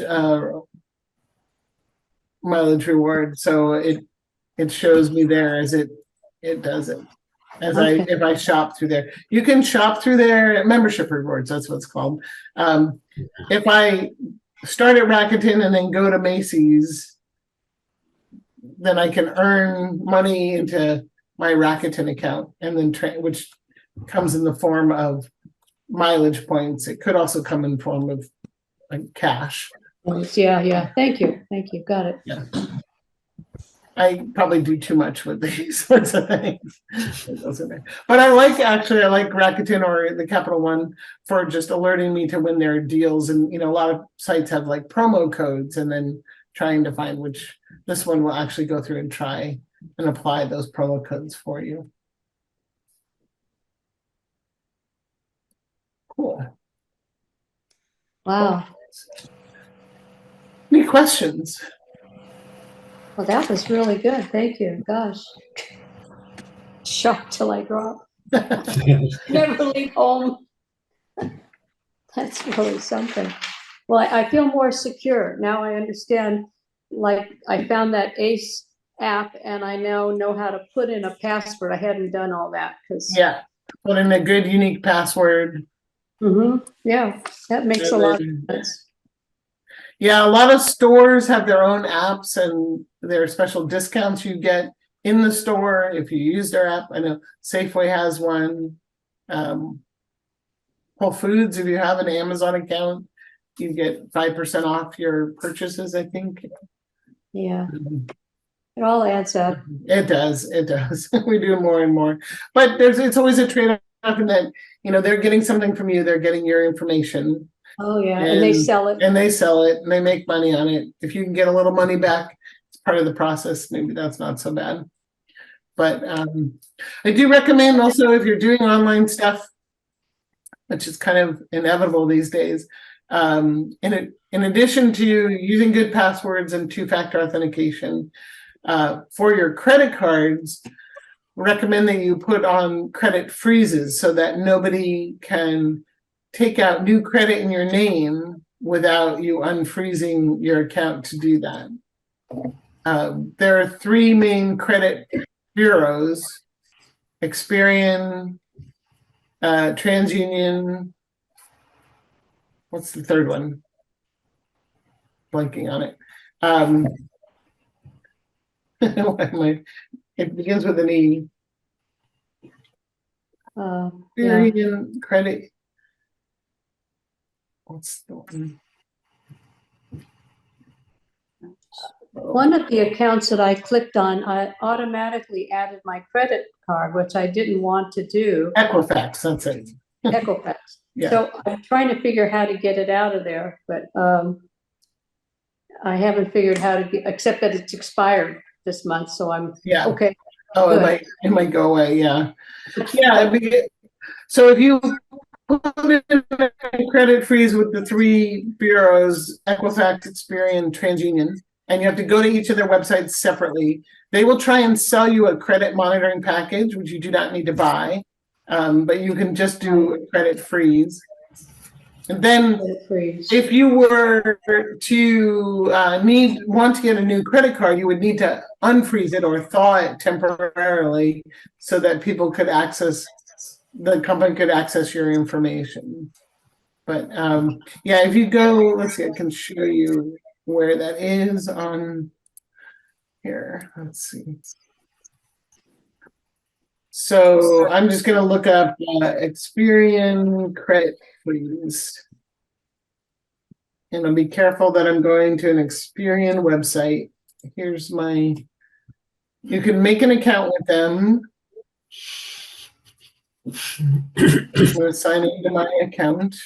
reward. So it shows me there as it does it. as Okay. if I shop through there. You can shop through their membership rewards, that's what it's called. If I start at Rakuten and then go to Macy's, then I can earn money into my Rakuten account, and then which comes in the form of mileage points. It could also come in form of like cash. Yeah. Thank you. Got it. Yeah. I probably do too much with these sorts of things. But I like Rakuten or the Capital One for just alerting me to when there are deals. And, you know, a lot of sites have like promo codes, and then trying to find which this one will actually go through and try and apply those promo codes for you. Cool. Wow. Any questions? Well, that was really good. Thank you. Gosh. Shocked till I drop. Never leave home. That's really something. Well, I feel more secure. Now I understand, like, I found that ACE app and I now know how to put in a password. I hadn't done all that because. Yeah, put in a good unique password. Yeah, that makes a lot of sense. Yeah, a lot of stores have their own apps, and there are special discounts you get in the store if you use their app. I know Safeway has one. Whole Foods, if you have an Amazon account, you get 5% off your purchases, I think. Yeah, it all adds up. It does. We do more and more, but it's always a trade-off in that, you know, they're getting something from you, they're getting your information. Oh yeah, and they sell it. And they sell it, and they make money on it. If you can get a little money back, it's part of the process. Maybe that's not so bad. But I do recommend also, if you're doing online stuff, which is kind of inevitable these days, in addition to using good passwords and two-factor authentication, for your credit cards, recommend that you put on credit freezes so that nobody can take out new credit in your name without you unfreezing your account to do that. There are 3 main credit bureaus: Experian, TransUnion. What's the third one? Blanking on it. It begins with an E. Experian, Credit. What's the one? One of the accounts that I clicked on, I automatically added my credit card, which I didn't want to do. Equifax, that's it. Equifax. Yeah. So I'm trying to figure how to get it out of there, but I haven't figured how to get, except that it's expired this month, so I'm okay. Oh, it might go away, yeah. Yeah, so if you put in a credit freeze with the 3 bureaus, Equifax, Experian, TransUnion, and you have to go to each of their websites separately, they will try and sell you a credit monitoring package, which you do not need to buy, but you can just do a credit freeze. And then if you were to want to get a new credit card, you would need to unfreeze it or thaw it temporarily so that people could access, the company could access your information. But yeah, if you go, let's see, I can show you where that is on here. Let's see. So I'm just going to look up Experian credit freeze. And I'll be careful that I'm going to an Experian website. Here's my, you can make an account with them. I'm going to sign into my account.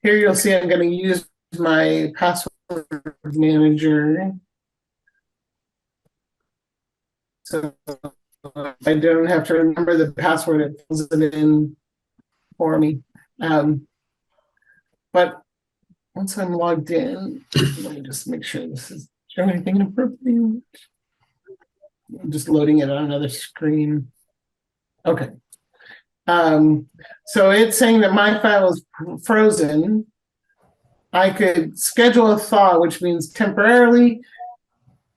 Here you'll see I'm going to use my password manager. So I don't have to remember the password, it fills it in for me. But once I'm logged in, let me just make sure this is everything appropriate. I'm just loading it on another screen. Okay. So it's saying that my file is frozen. I could schedule a thaw, which means temporarily,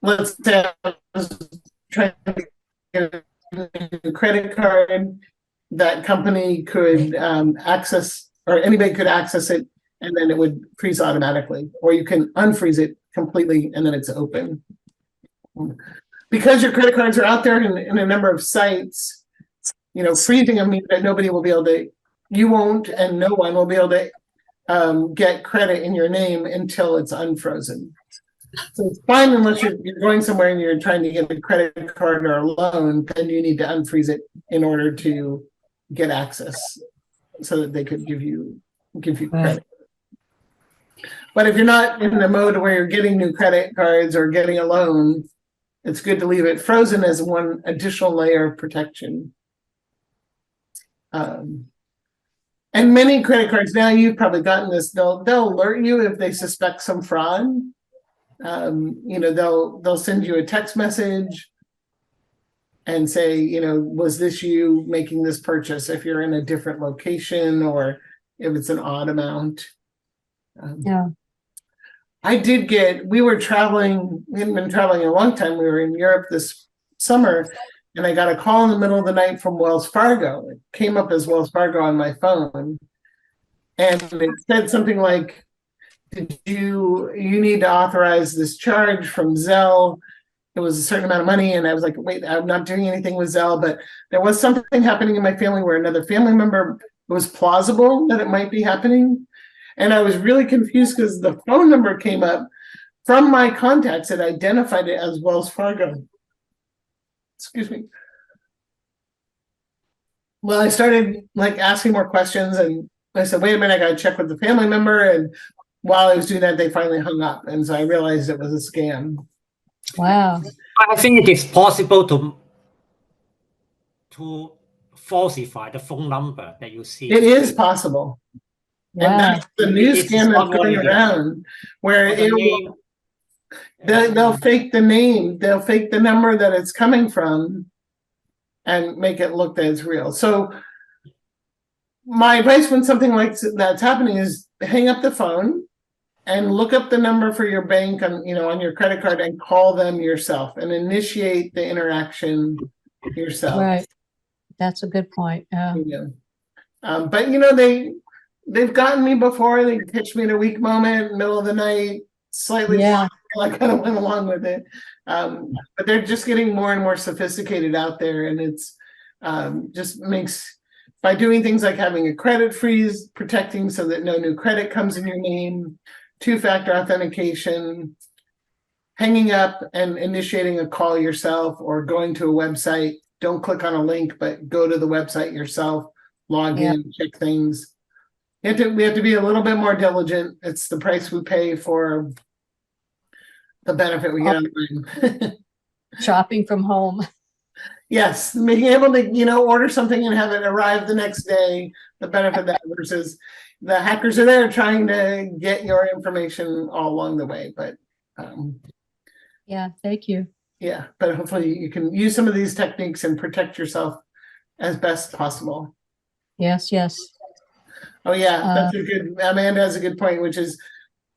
let's say I was trying to a new credit card, that company could access, or anybody could access it, and then it would freeze automatically, or you can unfreeze it completely and then it's open. Because your credit cards are out there in a number of sites, you know, freezing them means that nobody will be able to, you won't, and no one will be able to get credit in your name until it's unfrozen. So it's fine unless you're going somewhere and you're trying to get a credit card or a loan, then you need to unfreeze it in order to get access so that they could give you credit. But if you're not in the mode where you're getting new credit cards or getting a loan, it's good to leave it frozen as one additional layer of protection. And many credit cards now, you've probably gotten this, they'll alert you if they suspect some fraud. You know, they'll send you a text message and say, you know, was this you making this purchase if you're in a different location or if it's an odd amount. Yeah. We were traveling, we hadn't been traveling in a long time. We were in Europe this summer, and I got a call in the middle of the night from Wells Fargo. It came up as Wells Fargo on my phone. And it said something like, you need to authorize this charge from Zelle. It was a certain amount of money. And I was like, wait, I'm not doing anything with Zelle, but there was something happening in my family where another family member, it was plausible that it might be happening. And I was really confused because the phone number came up from my contacts that identified it as Wells Fargo. Excuse me. Well, I started like asking more questions, and I said, wait a minute, I got to check with the family member. And while I was doing that, they finally hung up. And so I realized it was a scam. Wow. I think it is possible to falsify the phone number that you see. It is possible. Wow. And that's the new It's scam that's not going only around, where the name, they'll fake the name, they'll fake the number that it's coming from and make it look that it's real. So my advice when something like that's happening is hang up the phone and look up the number for your bank on, you know, on your credit card and call them yourself and initiate the interaction yourself. Right. That's a good point. Yeah. Yeah. But you know, they've gotten me before. They catch me at a weak moment, middle of the night, slightly. Yeah. I kind of went along with it. But they're just getting more and more sophisticated out there, and it's just makes, by doing things like having a credit freeze, protecting so that no new credit comes in your name, two-factor authentication, hanging up and initiating a call yourself, or going to a website. Don't click on a link, but go to the website yourself, log in, check things. We have to be a little bit more diligent. It's the price we pay for the benefit we get online. Shopping from home. Yes, being able to, you know, order something and have it arrive the next day, the benefit of that versus the hackers are there trying to get your information all along the way. But Yeah, thank you. yeah, but hopefully you can use some of these techniques and protect yourself as best possible. Yes, yes. Oh yeah, that's a good, Amanda has a good point, which is,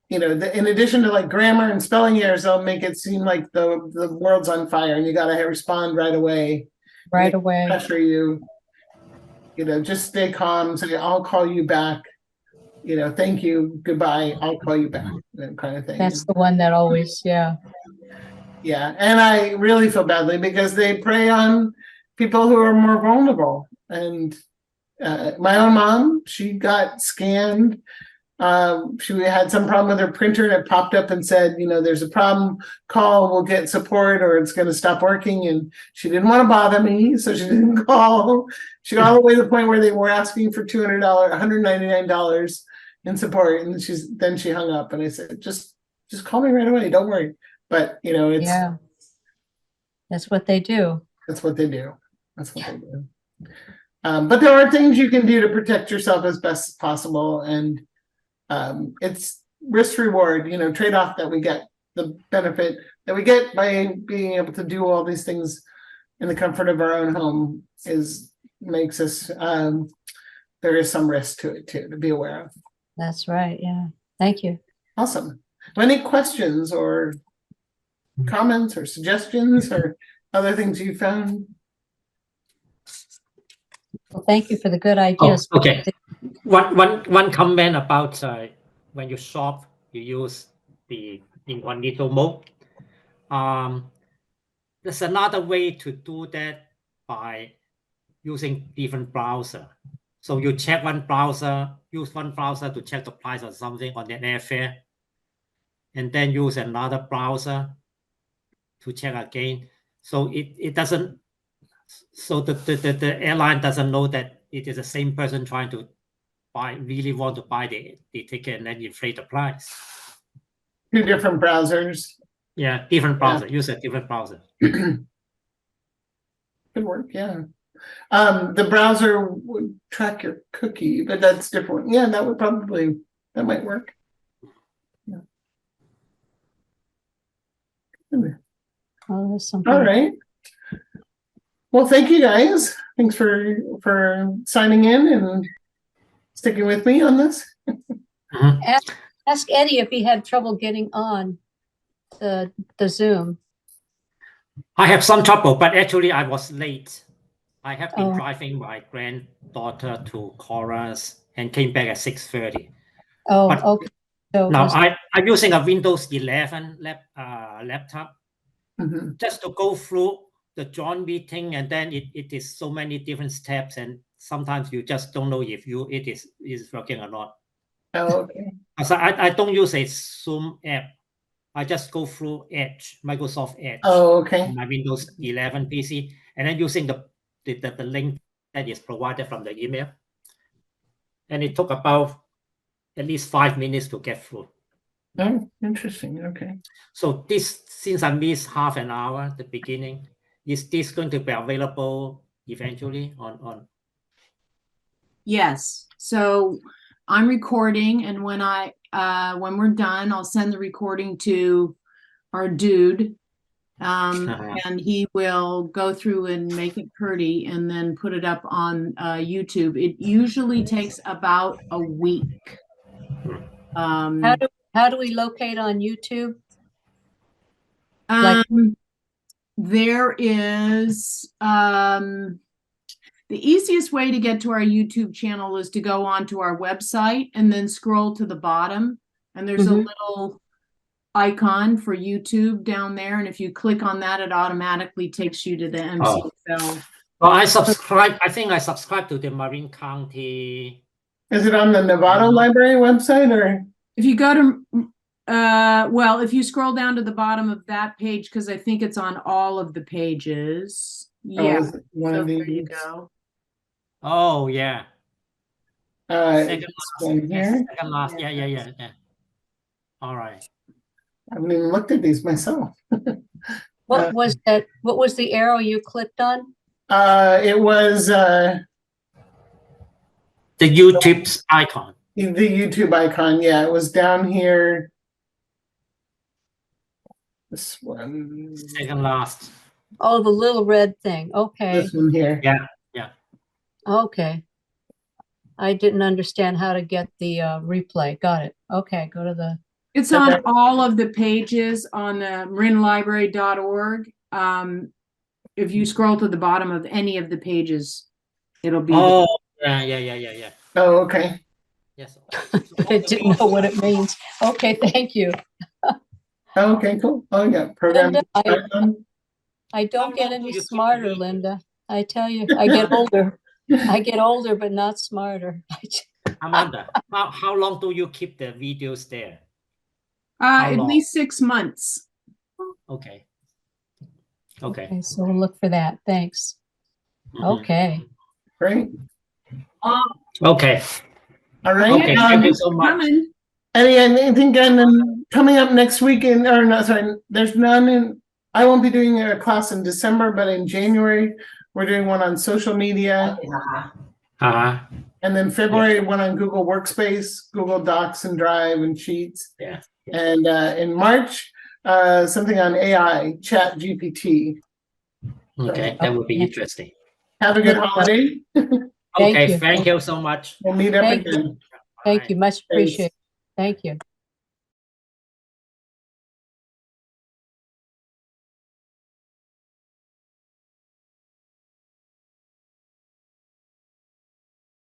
you know, in addition to like grammar and spelling errors, they'll make it seem like the world's on fire and you got to respond right away. Right away. Pressure you, you know, just stay calm. Say, I'll call you back. You know, thank you, goodbye, I'll call you back, that kind of thing. That's the one that always, yeah. Yeah, and I really feel badly because they prey on people who are more vulnerable. And my own mom, she got scammed. She had some problem with her printer and it popped up and said, you know, there's a problem, call, we'll get support or it's going to stop working. And she didn't want to bother me, so she didn't call. She got all the way to the point where they were asking for $200, $199 in support. And then she hung up and I said, just call me right away. Don't worry. But, you know, it's, that's what they do. That's what they do. That's what they do. But there are things you can do to protect yourself as best as possible. And it's risk reward, you know, trade-off that we get, the benefit that we get by being able to do all these things in the comfort of our own home makes us, there is some risk to it too, to be aware of. That's right. Yeah. Thank you. Awesome. Any questions or comments or suggestions or other things you found? Well, thank you for the good Oh, ideas. okay. One comment about when you shop, you use the incognito mode. There's another way to do that by using different browser. So you check one browser, use one browser to check the price of something on an airfare, and then use another browser to check again. So it doesn't, so the airline doesn't know that it is the same person trying to really want to buy the ticket and then inflate the price. 2 different browsers. Yeah, different browser, use a different browser. Could work, yeah. The browser would track your cookie, but that's different. Yeah, that might work. Yeah. Oh, there's something. All right. Well, thank you guys. Thanks for signing in and sticking with me on this. Ask Eddie if he had trouble getting on the Zoom. I have some trouble, but actually I was late. I have been Oh. driving my granddaughter to chorus and came back at 6:30. Oh, But okay. So now I'm using a Windows 11 laptop Mhm. just to go through the joint meeting, and then it is so many different steps, and sometimes you just don't know if it is working or not. Oh, okay. So I don't use a Zoom app. I just go through Edge, Microsoft Edge, Oh, okay. on my Windows 11 PC, and then using the link that is provided from the email. And it took about at least 5 minutes to get through. Oh, interesting. Okay. So this, since I missed half an hour at the beginning, is this going to be available eventually on? Yes, so I'm recording, and when we're done, I'll send the recording to our dude. And he will go through and make it pretty and then put it up on YouTube. It usually takes about a week. how do we locate on YouTube? There is the easiest way to get to our YouTube channel is to go onto our website and then scroll to the bottom, and there's a little icon for YouTube down there, and if you click on that, it automatically takes you to the MCFL. Well, I think I subscribe to the Marin County. Is it on the Novato Library website, or? If you go to well, if you scroll down to the bottom of that page, because I think it's on all of the pages. Yeah, is it one so of there you these? go. Oh yeah. Second last. one Yes, here. second last. Yeah. All right. I haven't even looked at these myself. What was that? What was the arrow you clicked on? It was The YouTube's icon. the YouTube icon. Yeah, it was down here. This one. Second last. Oh, the little red thing. Okay. This one here. Yeah. Okay. I didn't understand how to get the replay. Got it. Okay, go to the. It's on all of the pages on marinlibrary.org. If you scroll to the bottom of any of the pages, it'll be. Oh, yeah. Oh, okay. Yes. I didn't know what it means. Okay, thank you. Okay, cool. Oh, yeah. Program. Linda, I don't get any smarter, Linda. I tell you, I get older. I get older, but not smarter. Amanda, how long do you keep the videos there? At least 6 months. Okay. Okay, so we'll look for that. Thanks. Okay. Great. Okay. All right. Okay. Thank you so much. I think coming up next weekend, or not, sorry, there's none in, I won't be doing a class in December, but in January, we're doing one on social media. And then February, one on Google Workspace, Google Docs and Drive and Sheets. Yeah. And in March, something on AI, Chat GPT. Okay, that would be interesting. Have a good holiday. Okay, thank you so much. We'll meet up Thank you. again. Thank you. Much appreciated. Thank you.